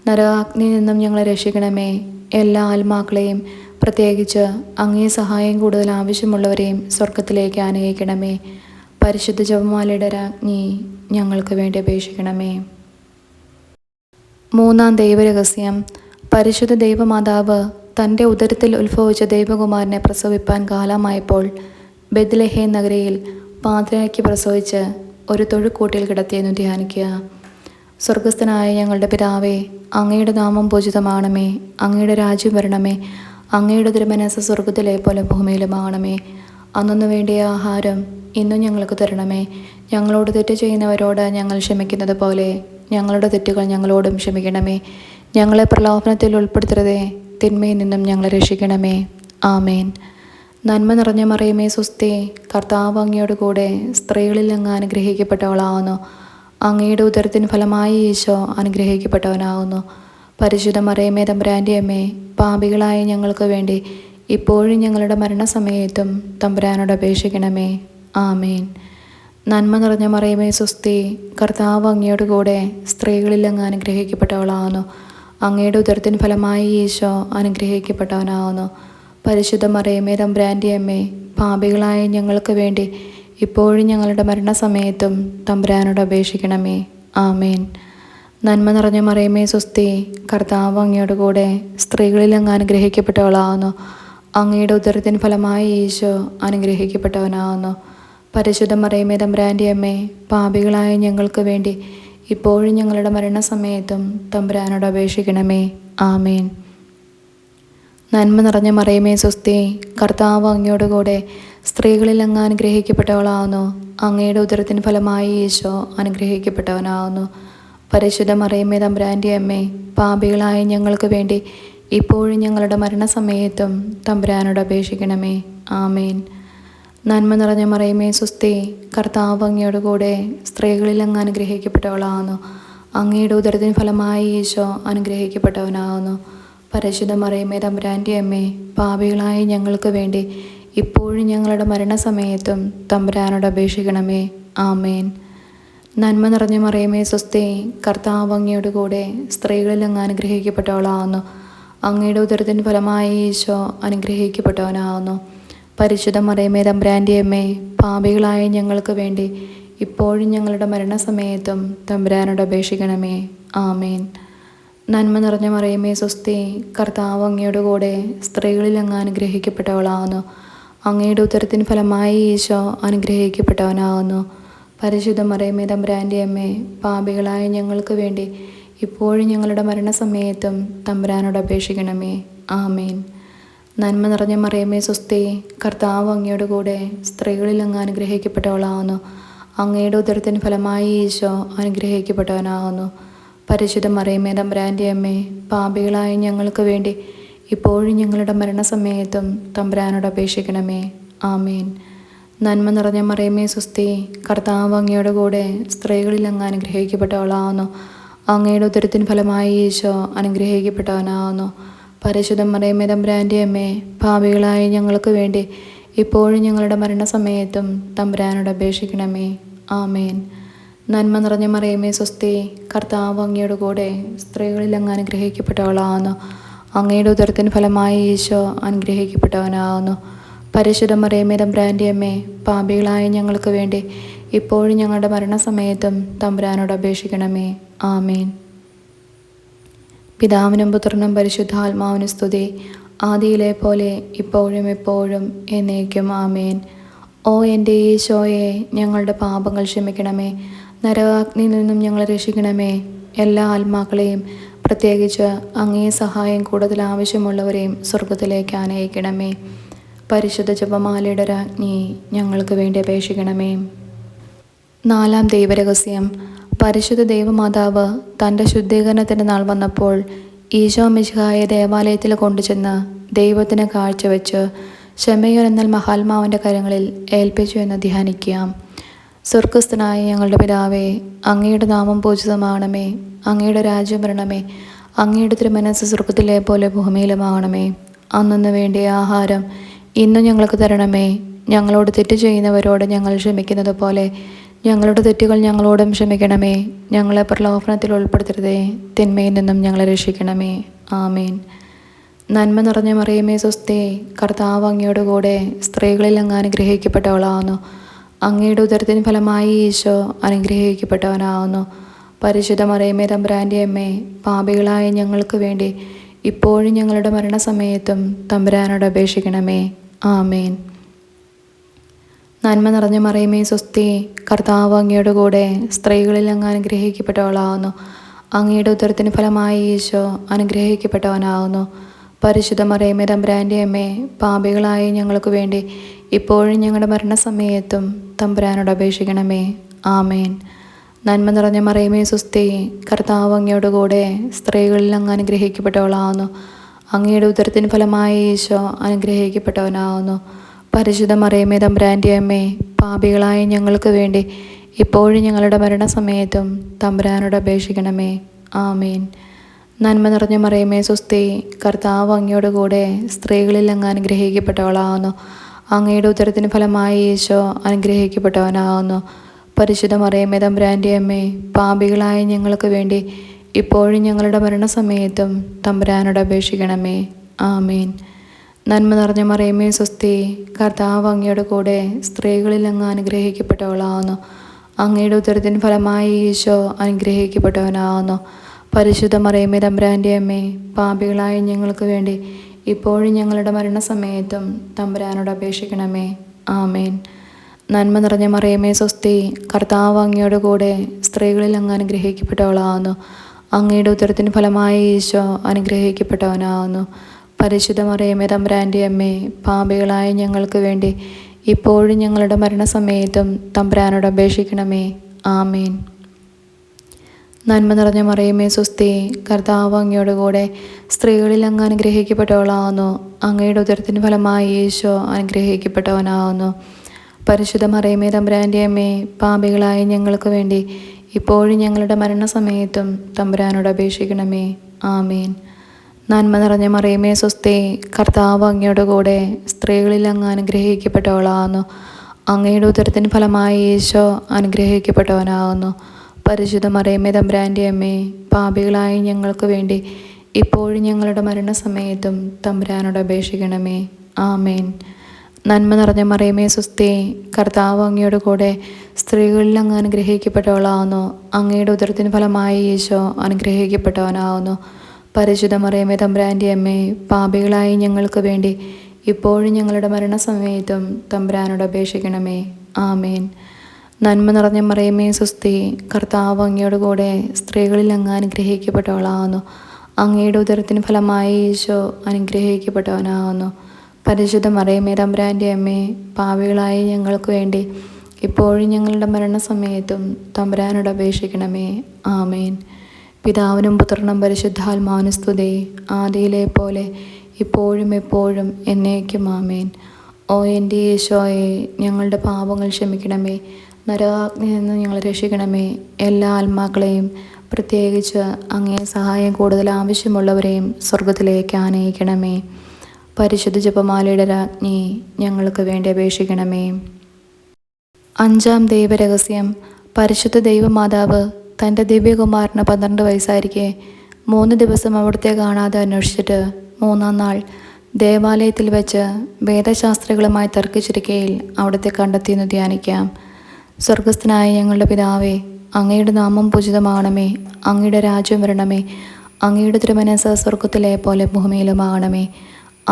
നരകാഗ്നിയിൽ നിന്നും ഞങ്ങളെ രക്ഷിക്കണമേ. എല്ലാ ആത്മാക്കളെയും, പ്രത്യേകിച്ച് അങ്ങേ സഹായം കൂടുതൽ ആവശ്യമുള്ളവരെയും സ്വർഗത്തിലേക്ക് ആനയിക്കണമേ. പരിശുദ്ധ ജപമാലയുടെ രാജ്ഞി, ഞങ്ങൾക്ക് വേണ്ടി അപേക്ഷിക്കണമേ. മൂന്നാം ദൈവരഹസ്യം. പരിശുദ്ധ ദൈവമാതാവ് തൻ്റെ ഉദരത്തിൽ ഉത്ഭവിച്ച ദൈവകുമാരനെ പ്രസവിപ്പാൻ കാലമായപ്പോൾ ബെത്ലഹേം നഗരിയിൽ പാതിരായ്ക്ക് പ്രസവിച്ച് ഒരു തൊഴുക്കൂട്ടിൽ കിടത്തിയെന്ന് ധ്യാനിക്കുക. സ്വർഗസ്ഥനായ ഞങ്ങളുടെ പിതാവേ, അങ്ങയുടെ നാമം പൂജിതമാണമേ. അങ്ങയുടെ രാജ്യം വരണമേ. അങ്ങയുടെ തിരുമനസ്സ് സ്വർഗത്തിലെ പോലെ ഭൂമിയിലുമാകണമേ. അന്നു വേണ്ടിയ ആഹാരം ഇന്നും ഞങ്ങൾക്ക് തരണമേ. ഞങ്ങളോട് തെറ്റ് ചെയ്യുന്നവരോട് ഞങ്ങൾ ക്ഷമിക്കുന്നത് പോലെ ഞങ്ങളുടെ തെറ്റുകൾ ഞങ്ങളോടും ക്ഷമിക്കണമേ. ഞങ്ങളെ പ്രലോഭനത്തിൽ ഉൾപ്പെടുത്തരുതേ, തിന്മയിൽ നിന്നും ഞങ്ങളെ രക്ഷിക്കണമേ. ആമേൻ. നന്മ നിറഞ്ഞ മറിയമേ സ്വസ്തി, കർത്താവ് അങ്ങയുടെ കൂടെ സ്ത്രീകളിൽ അങ്ങ് അനുഗ്രഹിക്കപ്പെട്ടവളാകുന്നു. അങ്ങയുടെ ഉദരത്തിന് ഫലമായി ഈശോ അനുഗ്രഹിക്കപ്പെട്ടവനാകുന്നു. പരിശുദ്ധ മറിയമേ തമ്പുരാൻ്റെ അമ്മേ, പാപികളായ ഞങ്ങൾക്ക് വേണ്ടി ഇപ്പോഴും ഞങ്ങളുടെ മരണസമയത്തും തമ്പുരാനോട് അപേക്ഷിക്കണമേ. ആമേൻ. നന്മ നിറഞ്ഞ മറിയമേ സ്വസ്തി, കർത്താവ് അങ്ങയുടെ കൂടെ സ്ത്രീകളിൽ അങ്ങ് അനുഗ്രഹിക്കപ്പെട്ടവളാകുന്നു. അങ്ങയുടെ ഉദരത്തിന് ഫലമായി ഈശോ അനുഗ്രഹിക്കപ്പെട്ടവനാകുന്നു. പരിശുദ്ധ മറിയമേ തമ്പുരാൻ്റെ അമ്മേ, പാപികളായ ഞങ്ങൾക്ക് വേണ്ടി ഇപ്പോഴും ഞങ്ങളുടെ മരണസമയത്തും തമ്പുരാനോട് അപേക്ഷിക്കണമേ. ആമേൻ. നന്മ നിറഞ്ഞ മറിയമേ സ്വസ്തി, കർത്താവ് അങ്ങയുടെ കൂടെ സ്ത്രീകളിൽ അങ്ങ് അനുഗ്രഹിക്കപ്പെട്ടവളാകുന്നു. അങ്ങയുടെ ഉദരത്തിന് ഫലമായി ഈശോ അനുഗ്രഹിക്കപ്പെട്ടവനാകുന്നു. പരിശുദ്ധ മറിയമേ തമ്പുരാൻ്റെ അമ്മേ, പാപികളായ ഞങ്ങൾക്ക് വേണ്ടി ഇപ്പോഴും ഞങ്ങളുടെ മരണസമയത്തും തമ്പുരാനോട് അപേക്ഷിക്കണമേ. ആമേൻ. നന്മ നിറഞ്ഞ മറിയമേ സ്വസ്തി, കർത്താവ് അങ്ങയുടെ കൂടെ സ്ത്രീകളിൽ അങ്ങ് അനുഗ്രഹിക്കപ്പെട്ടവളാകുന്നു. അങ്ങയുടെ ഉദരത്തിന് ഫലമായി ഈശോ അനുഗ്രഹിക്കപ്പെട്ടവനാകുന്നു. പരിശുദ്ധ മറിയമേ തമ്പുരാൻ്റെ അമ്മേ, പാപികളായ ഞങ്ങൾക്ക് വേണ്ടി ഇപ്പോഴും ഞങ്ങളുടെ മരണസമയത്തും തമ്പുരാനോട് അപേക്ഷിക്കണമേ. ആമേൻ. നന്മ നിറഞ്ഞ മറിയമേ സ്വസ്തി, കർത്താവ് അങ്ങയുടെ കൂടെ സ്ത്രീകളിൽ അങ്ങ് അനുഗ്രഹിക്കപ്പെട്ടവളാകുന്നു. അങ്ങയുടെ ഉദരത്തിന് ഫലമായി ഈശോ അനുഗ്രഹിക്കപ്പെട്ടവനാകുന്നു. പരിശുദ്ധ മറിയമേ തമ്പുരാൻ്റെ അമ്മേ, പാപികളായ ഞങ്ങൾക്ക് വേണ്ടി ഇപ്പോഴും ഞങ്ങളുടെ മരണസമയത്തും തമ്പുരാനോട് അപേക്ഷിക്കണമേ. ആമേൻ. നന്മ നിറഞ്ഞ മറിയമേ സ്വസ്തി, കർത്താവ് അങ്ങയുടെ കൂടെ സ്ത്രീകളിൽ അങ്ങ് അനുഗ്രഹിക്കപ്പെട്ടവളാകുന്നു. അങ്ങയുടെ ഉദരത്തിന് ഫലമായി ഈശോ അനുഗ്രഹിക്കപ്പെട്ടവനാകുന്നു. പരിശുദ്ധ മറിയമേ തമ്പുരാൻ്റെ അമ്മേ, പാപികളായ ഞങ്ങൾക്ക് വേണ്ടി ഇപ്പോഴും ഞങ്ങളുടെ മരണസമയത്തും തമ്പുരാനോട് അപേക്ഷിക്കണമേ. ആമേൻ. നന്മ നിറഞ്ഞ മറിയമേ സ്വസ്തി, കർത്താവ് അങ്ങയുടെ കൂടെ സ്ത്രീകളിൽ അങ്ങ് അനുഗ്രഹിക്കപ്പെട്ടവളാകുന്നു. അങ്ങയുടെ ഉദരത്തിന് ഫലമായി ഈശോ അനുഗ്രഹിക്കപ്പെട്ടവനാകുന്നു. പരിശുദ്ധ മറിയമേ തമ്പുരാൻ്റെ അമ്മേ, പാപികളായ ഞങ്ങൾക്ക് വേണ്ടി ഇപ്പോഴും ഞങ്ങളുടെ മരണസമയത്തും തമ്പുരാനോട് അപേക്ഷിക്കണമേ. ആമേൻ. നന്മ നിറഞ്ഞ മറിയമേ സ്വസ്തി, കർത്താവ് അങ്ങയുടെ കൂടെ സ്ത്രീകളിൽ അങ്ങ് അനുഗ്രഹിക്കപ്പെട്ടവളാകുന്നു. അങ്ങയുടെ ഉദരത്തിന് ഫലമായി ഈശോ അനുഗ്രഹിക്കപ്പെട്ടവനാകുന്നു. പരിശുദ്ധ മറിയമേ തമ്പുരാൻ്റെ അമ്മേ, പാപികളായ ഞങ്ങൾക്ക് വേണ്ടി ഇപ്പോഴും ഞങ്ങളുടെ മരണസമയത്തും തമ്പുരാനോട് അപേക്ഷിക്കണമേ. ആമേൻ. നന്മ നിറഞ്ഞ മറിയമേ സ്വസ്തി, കർത്താവ് അങ്ങയുടെ കൂടെ സ്ത്രീകളിൽ അങ്ങ് അനുഗ്രഹിക്കപ്പെട്ടവളാകുന്നു. അങ്ങയുടെ ഉദരത്തിന് ഫലമായി ഈശോ അനുഗ്രഹിക്കപ്പെട്ടവനാകുന്നു. പരിശുദ്ധ മറിയമേ തമ്പുരാൻ്റെ അമ്മേ, പാപികളായ ഞങ്ങൾക്ക് വേണ്ടി ഇപ്പോഴും ഞങ്ങളുടെ മരണസമയത്തും തമ്പുരാനോട് അപേക്ഷിക്കണമേ. ആമേൻ. നന്മ നിറഞ്ഞ മറിയമേ സ്വസ്തി, കർത്താവ് അങ്ങയുടെ കൂടെ സ്ത്രീകളിൽ അങ്ങ് അനുഗ്രഹിക്കപ്പെട്ടവളാകുന്നു. അങ്ങയുടെ ഉദരത്തിന് ഫലമായി ഈശോ അനുഗ്രഹിക്കപ്പെട്ടവനാകുന്നു. പരിശുദ്ധ മറിയമേ തമ്പുരാൻ്റെ അമ്മേ, പാപികളായ ഞങ്ങൾക്ക് വേണ്ടി ഇപ്പോഴും ഞങ്ങളുടെ മരണസമയത്തും തമ്പുരാനോട് അപേക്ഷിക്കണമേ. ആമേൻ. പിതാവിനും പുത്രനും പരിശുദ്ധാത്മാവിനും സ്തുതി, ആദിയിലെ പോലെ ഇപ്പോഴും എപ്പോഴും എന്നേക്കും. ആമേൻ. ഓ എൻ്റെ ഈശോയെ, ഞങ്ങളുടെ പാപങ്ങൾ ക്ഷമിക്കണമേ. നരകാഗ്നിയിൽ നിന്നും ഞങ്ങളെ രക്ഷിക്കണമേ. എല്ലാ ആത്മാക്കളെയും, പ്രത്യേകിച്ച് അങ്ങേ സഹായം കൂടുതൽ ആവശ്യമുള്ളവരെയും സ്വർഗത്തിലേക്ക് ആനയിക്കണമേ. പരിശുദ്ധ ജപമാലയുടെ രാജ്ഞി, ഞങ്ങൾക്ക് വേണ്ടി അപേക്ഷിക്കണമേ. 4-ാം ദൈവരഹസ്യം. പരിശുദ്ധ ദൈവമാതാവ് തൻ്റെ ശുദ്ധീകരണത്തിൻ്റെ നാൾ വന്നപ്പോൾ ഈശോ മിശിഹായെ ദേവാലയത്തിൽ കൊണ്ടുചെന്ന് ദൈവത്തിന് കാഴ്ചവെച്ച് ശമയോൻ എന്നാൽ മഹാത്മാവിൻ്റെ കരങ്ങളിൽ ഏൽപ്പിച്ചു എന്ന് ധ്യാനിക്കാം. സ്വർഗസ്ഥനായ ഞങ്ങളുടെ പിതാവേ, അങ്ങയുടെ നാമം പൂജിതമാകണമേ. അങ്ങയുടെ രാജ്യം വരണമേ. അങ്ങയുടെ തിരുമനസ്സ് സ്വർഗത്തിലെ പോലെ ഭൂമിയിലുമാകണമേ. അന്നു വേണ്ടിയ ആഹാരം ഇന്ന് ഞങ്ങൾക്ക് തരണമേ. ഞങ്ങളോട് തെറ്റ് ചെയ്യുന്നവരോട് ഞങ്ങൾ ക്ഷമിക്കുന്നത് പോലെ ഞങ്ങളുടെ തെറ്റുകൾ ഞങ്ങളോടും ക്ഷമിക്കണമേ. ഞങ്ങളെ പ്രലോഭനത്തിൽ ഉൾപ്പെടുത്തരുതേ, തിന്മയിൽ നിന്നും ഞങ്ങളെ രക്ഷിക്കണമേ. ആമേൻ. നന്മ നിറഞ്ഞ മറിയമേ സ്വസ്തി, കർത്താവ് അങ്ങയുടെ കൂടെ സ്ത്രീകളിൽ അങ്ങ് അനുഗ്രഹിക്കപ്പെട്ടവളാകുന്നു. അങ്ങയുടെ ഉദരത്തിന് ഫലമായി ഈശോ അനുഗ്രഹിക്കപ്പെട്ടവനാകുന്നു. പരിശുദ്ധ മറിയമേ തമ്പുരാൻ്റെ അമ്മേ, പാപികളായ ഞങ്ങൾക്ക് വേണ്ടി ഇപ്പോഴും ഞങ്ങളുടെ മരണസമയത്തും തമ്പുരാനോട് അപേക്ഷിക്കണമേ. ആമേൻ. നന്മ നിറഞ്ഞ മറിയമേ സ്വസ്തി, കർത്താവ് അങ്ങയുടെ കൂടെ സ്ത്രീകളിൽ അങ്ങ് അനുഗ്രഹിക്കപ്പെട്ടവളാകുന്നു. അങ്ങയുടെ ഉദരത്തിന് ഫലമായി ഈശോ അനുഗ്രഹിക്കപ്പെട്ടവനാകുന്നു. പരിശുദ്ധ മറിയമേ തമ്പുരാൻ്റെ അമ്മേ, പാപികളായ ഞങ്ങൾക്ക് വേണ്ടി ഇപ്പോഴും ഞങ്ങളുടെ മരണസമയത്തും തമ്പുരാനോട് അപേക്ഷിക്കണമേ. ആമേൻ. നന്മ നിറഞ്ഞ മറിയമേ സ്വസ്തി, കർത്താവ് അങ്ങയുടെ കൂടെ സ്ത്രീകളിൽ അങ്ങ് അനുഗ്രഹിക്കപ്പെട്ടവളാകുന്നു. അങ്ങയുടെ ഉദരത്തിന് ഫലമായി ഈശോ അനുഗ്രഹിക്കപ്പെട്ടവനാകുന്നു. പരിശുദ്ധ മറിയമേ തമ്പുരാൻ്റെ അമ്മേ, പാപികളായ ഞങ്ങൾക്ക് വേണ്ടി ഇപ്പോഴും ഞങ്ങളുടെ മരണസമയത്തും തമ്പുരാനോട് അപേക്ഷിക്കണമേ. ആമേൻ. നന്മ നിറഞ്ഞ മറിയമേ സ്വസ്തി, കർത്താവ് അങ്ങയുടെ കൂടെ സ്ത്രീകളിൽ അങ്ങ് അനുഗ്രഹിക്കപ്പെട്ടവളാകുന്നു. അങ്ങയുടെ ഉദരത്തിന് ഫലമായി ഈശോ അനുഗ്രഹിക്കപ്പെട്ടവനാകുന്നു. പരിശുദ്ധ മറിയമേ തമ്പുരാൻ്റെ അമ്മേ, പാപികളായ ഞങ്ങൾക്ക് വേണ്ടി ഇപ്പോഴും ഞങ്ങളുടെ മരണസമയത്തും തമ്പുരാനോട് അപേക്ഷിക്കണമേ. ആമേൻ. നന്മ നിറഞ്ഞ മറിയമേ സ്വസ്തി, കർത്താവ് അങ്ങയുടെ കൂടെ സ്ത്രീകളിൽ അങ്ങ് അനുഗ്രഹിക്കപ്പെട്ടവളാകുന്നു. അങ്ങയുടെ ഉദരത്തിന് ഫലമായി ഈശോ അനുഗ്രഹിക്കപ്പെട്ടവനാകുന്നു. പരിശുദ്ധ മറിയമേ തമ്പുരാൻ്റെ അമ്മേ, പാപികളായ ഞങ്ങൾക്ക് വേണ്ടി ഇപ്പോഴും ഞങ്ങളുടെ മരണസമയത്തും തമ്പുരാനോട് അപേക്ഷിക്കണമേ. ആമേൻ. നന്മ നിറഞ്ഞ മറിയമേ സ്വസ്തി, കർത്താവ് അങ്ങയുടെ കൂടെ സ്ത്രീകളിൽ അങ്ങ് അനുഗ്രഹിക്കപ്പെട്ടവളാകുന്നു. അങ്ങയുടെ ഉദരത്തിന് ഫലമായി ഈശോ അനുഗ്രഹിക്കപ്പെട്ടവനാകുന്നു. പരിശുദ്ധ മറിയമേ തമ്പുരാൻ്റെ അമ്മേ, പാപികളായ ഞങ്ങൾക്ക് വേണ്ടി ഇപ്പോഴും ഞങ്ങളുടെ മരണസമയത്തും തമ്പുരാനോട് അപേക്ഷിക്കണമേ. ആമേൻ. നന്മ നിറഞ്ഞ മറിയമേ സ്വസ്തി, കർത്താവ് അങ്ങയുടെ കൂടെ സ്ത്രീകളിൽ അങ്ങ് അനുഗ്രഹിക്കപ്പെട്ടവളാകുന്നു. അങ്ങയുടെ ഉദരത്തിന് ഫലമായി ഈശോ അനുഗ്രഹിക്കപ്പെട്ടവനാകുന്നു. പരിശുദ്ധ മറിയമേ തമ്പുരാൻ്റെ അമ്മേ, പാപികളായ ഞങ്ങൾക്ക് വേണ്ടി ഇപ്പോഴും ഞങ്ങളുടെ മരണസമയത്തും തമ്പുരാനോട് അപേക്ഷിക്കണമേ. ആമേൻ. നന്മ നിറഞ്ഞ മറിയമേ സ്വസ്തി, കർത്താവ് അങ്ങയുടെ കൂടെ സ്ത്രീകളിൽ അങ്ങ് അനുഗ്രഹിക്കപ്പെട്ടവളാകുന്നു. അങ്ങയുടെ ഉദരത്തിന് ഫലമായി ഈശോ അനുഗ്രഹിക്കപ്പെട്ടവനാകുന്നു. പരിശുദ്ധ മറിയമേ തമ്പുരാൻ്റെ അമ്മേ, പാപികളായ ഞങ്ങൾക്ക് വേണ്ടി ഇപ്പോഴും ഞങ്ങളുടെ മരണസമയത്തും തമ്പുരാനോട് അപേക്ഷിക്കണമേ. ആമേൻ. നന്മ നിറഞ്ഞ മറിയമേ സ്വസ്തി, കർത്താവ് അങ്ങയുടെ കൂടെ സ്ത്രീകളിൽ അങ്ങ് അനുഗ്രഹിക്കപ്പെട്ടവളാകുന്നു. അങ്ങയുടെ ഉദരത്തിന് ഫലമായി ഈശോ അനുഗ്രഹിക്കപ്പെട്ടവനാകുന്നു. പരിശുദ്ധ മറിയമേ തമ്പുരാൻ്റെ അമ്മേ, പാപികളായ ഞങ്ങൾക്ക് വേണ്ടി ഇപ്പോഴും ഞങ്ങളുടെ മരണസമയത്തും തമ്പുരാനോട് അപേക്ഷിക്കണമേ. ആമേൻ. നന്മ നിറഞ്ഞ മറിയമേ സ്വസ്തി, കർത്താവ് അങ്ങയുടെ കൂടെ സ്ത്രീകളിൽ അങ്ങ് അനുഗ്രഹിക്കപ്പെട്ടവളാകുന്നു. അങ്ങയുടെ ഉദരത്തിന് ഫലമായി ഈശോ അനുഗ്രഹിക്കപ്പെട്ടവനാകുന്നു. പരിശുദ്ധ മറിയമേ തമ്പുരാൻ്റെ അമ്മേ, പാപികളായ ഞങ്ങൾക്ക് വേണ്ടി ഇപ്പോഴും ഞങ്ങളുടെ മരണസമയത്തും തമ്പുരാനോട് അപേക്ഷിക്കണമേ. ആമേൻ. പിതാവിനും പുത്രനും പരിശുദ്ധാത്മാവിനും സ്തുതി, ആദിയിലെ പോലെ ഇപ്പോഴും എപ്പോഴും എന്നേക്കും. ആമേൻ. ഓ എൻ്റെ ഈശോയെ, ഞങ്ങളുടെ പാപങ്ങൾ ക്ഷമിക്കണമേ, നരകാഗ്നിയിൽ നിന്ന് ഞങ്ങളെ രക്ഷിക്കണമേ. എല്ലാ ആത്മാക്കളെയും, പ്രത്യേകിച്ച് അങ്ങേ സഹായം കൂടുതൽ ആവശ്യമുള്ളവരെയും സ്വർഗത്തിലേക്ക് ആനയിക്കണമേ. പരിശുദ്ധ ജപമാലയുടെ രാജ്ഞി, ഞങ്ങൾക്ക് വേണ്ടി അപേക്ഷിക്കണമേ. 5-ാം ദൈവരഹസ്യം. പരിശുദ്ധ ദൈവമാതാവ് തൻ്റെ ദിവ്യകുമാരന് 12 വയസ്സായിരിക്കെ 3 ദിവസം അവിടുത്തെ കാണാതെ അന്വേഷിച്ചിട്ട് 3-ാം നാൾ ദേവാലയത്തിൽ വെച്ച് വേദശാസ്ത്രികളുമായി തർക്കിച്ചിരിക്കയിൽ അവിടുത്തെ കണ്ടെത്തിയെന്ന് ധ്യാനിക്കാം. സ്വർഗസ്ഥനായ ഞങ്ങളുടെ പിതാവേ, അങ്ങയുടെ നാമം പൂജിതമാകണമേ, അങ്ങയുടെ രാജ്യം വരണമേ, അങ്ങയുടെ തിരുമനസ്സ് സ്വർഗത്തിലെ പോലെ ഭൂമിയിലുമാകണമേ.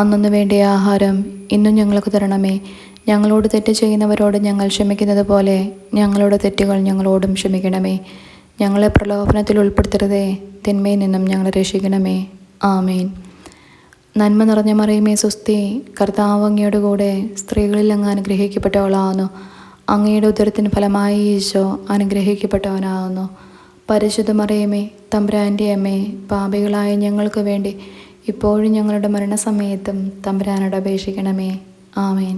അന്നു വേണ്ടിയ ആഹാരം ഇന്നും ഞങ്ങൾക്ക് തരണമേ. ഞങ്ങളോട് തെറ്റ് ചെയ്യുന്നവരോട് ഞങ്ങൾ ക്ഷമിക്കുന്നത് പോലെ ഞങ്ങളുടെ തെറ്റുകൾ ഞങ്ങളോടും ക്ഷമിക്കണമേ. ഞങ്ങളെ പ്രലോഭനത്തിൽ ഉൾപ്പെടുത്തരുതേ, തിന്മയിൽ നിന്നും ഞങ്ങളെ രക്ഷിക്കണമേ. ആമേൻ. നന്മ നിറഞ്ഞ മറിയമേ സ്വസ്തി, കർത്താവ് അങ്ങയുടെ കൂടെ സ്ത്രീകളിൽ അങ്ങ് അനുഗ്രഹിക്കപ്പെട്ടവളാകുന്നു. അങ്ങയുടെ ഉദരത്തിന് ഫലമായി ഈശോ അനുഗ്രഹിക്കപ്പെട്ടവനാകുന്നു. പരിശുദ്ധ മറിയമേ തമ്പുരാൻ്റെ അമ്മേ, പാപികളായ ഞങ്ങൾക്ക് വേണ്ടി ഇപ്പോഴും ഞങ്ങളുടെ മരണസമയത്തും തമ്പുരാനോട് അപേക്ഷിക്കണമേ. ആമേൻ.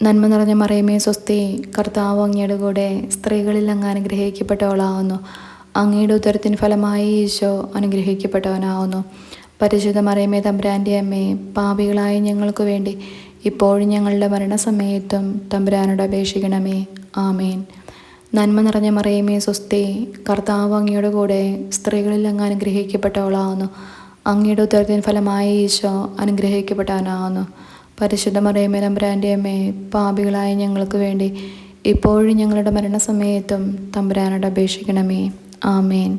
നന്മ നിറഞ്ഞ മറിയമേ സ്വസ്തി, കർത്താവ് അങ്ങയുടെ കൂടെ സ്ത്രീകളിൽ അങ്ങ് അനുഗ്രഹിക്കപ്പെട്ടവളാകുന്നു. അങ്ങയുടെ ഉദരത്തിന് ഫലമായി ഈശോ അനുഗ്രഹിക്കപ്പെട്ടവനാകുന്നു. പരിശുദ്ധ മറിയമേ തമ്പുരാൻ്റെ അമ്മേ, പാപികളായ ഞങ്ങൾക്ക് വേണ്ടി ഇപ്പോഴും ഞങ്ങളുടെ മരണസമയത്തും തമ്പുരാനോട് അപേക്ഷിക്കണമേ. ആമേൻ. നന്മ നിറഞ്ഞ മറിയമേ സ്വസ്തി, കർത്താവ് അങ്ങയുടെ കൂടെ സ്ത്രീകളിൽ അങ്ങ് അനുഗ്രഹിക്കപ്പെട്ടവളാകുന്നു. അങ്ങയുടെ ഉദരത്തിന് ഫലമായി ഈശോ അനുഗ്രഹിക്കപ്പെട്ടവനാകുന്നു. പരിശുദ്ധ മറിയമേ തമ്പുരാൻ്റെ അമ്മേ, പാപികളായ ഞങ്ങൾക്ക് വേണ്ടി ഇപ്പോഴും ഞങ്ങളുടെ മരണസമയത്തും തമ്പുരാനോട് അപേക്ഷിക്കണമേ. ആമേൻ.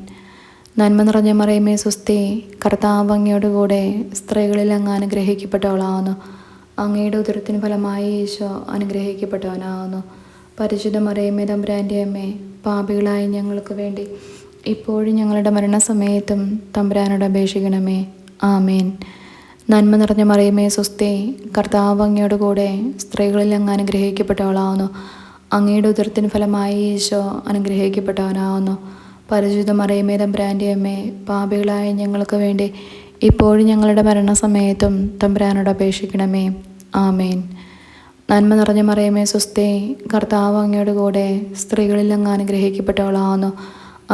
നന്മ നിറഞ്ഞ മറിയമേ സ്വസ്തി, കർത്താവ് അങ്ങയുടെ കൂടെ സ്ത്രീകളിൽ അങ്ങ് അനുഗ്രഹിക്കപ്പെട്ടവളാകുന്നു. അങ്ങയുടെ ഉദരത്തിന് ഫലമായി ഈശോ അനുഗ്രഹിക്കപ്പെട്ടവനാകുന്നു. പരിശുദ്ധ മറിയമേ തമ്പുരാൻ്റെ അമ്മേ, പാപികളായ ഞങ്ങൾക്ക് വേണ്ടി ഇപ്പോഴും ഞങ്ങളുടെ മരണസമയത്തും തമ്പുരാനോട് അപേക്ഷിക്കണമേ. ആമേൻ. നന്മ നിറഞ്ഞ മറിയമേ സ്വസ്തി, കർത്താവ് അങ്ങയുടെ കൂടെ സ്ത്രീകളിൽ അങ്ങ് അനുഗ്രഹിക്കപ്പെട്ടവളാകുന്നു. അങ്ങയുടെ ഉദരത്തിന് ഫലമായി ഈശോ അനുഗ്രഹിക്കപ്പെട്ടവനാകുന്നു. പരിശുദ്ധ മറിയമേ തമ്പുരാൻ്റെ അമ്മേ, പാപികളായ ഞങ്ങൾക്ക് വേണ്ടി ഇപ്പോഴും ഞങ്ങളുടെ മരണസമയത്തും തമ്പുരാനോട് അപേക്ഷിക്കണമേ. ആമേൻ. നന്മ നിറഞ്ഞ മറിയമേ സ്വസ്തി, കർത്താവ് അങ്ങയുടെ കൂടെ സ്ത്രീകളിൽ അങ്ങ് അനുഗ്രഹിക്കപ്പെട്ടവളാകുന്നു.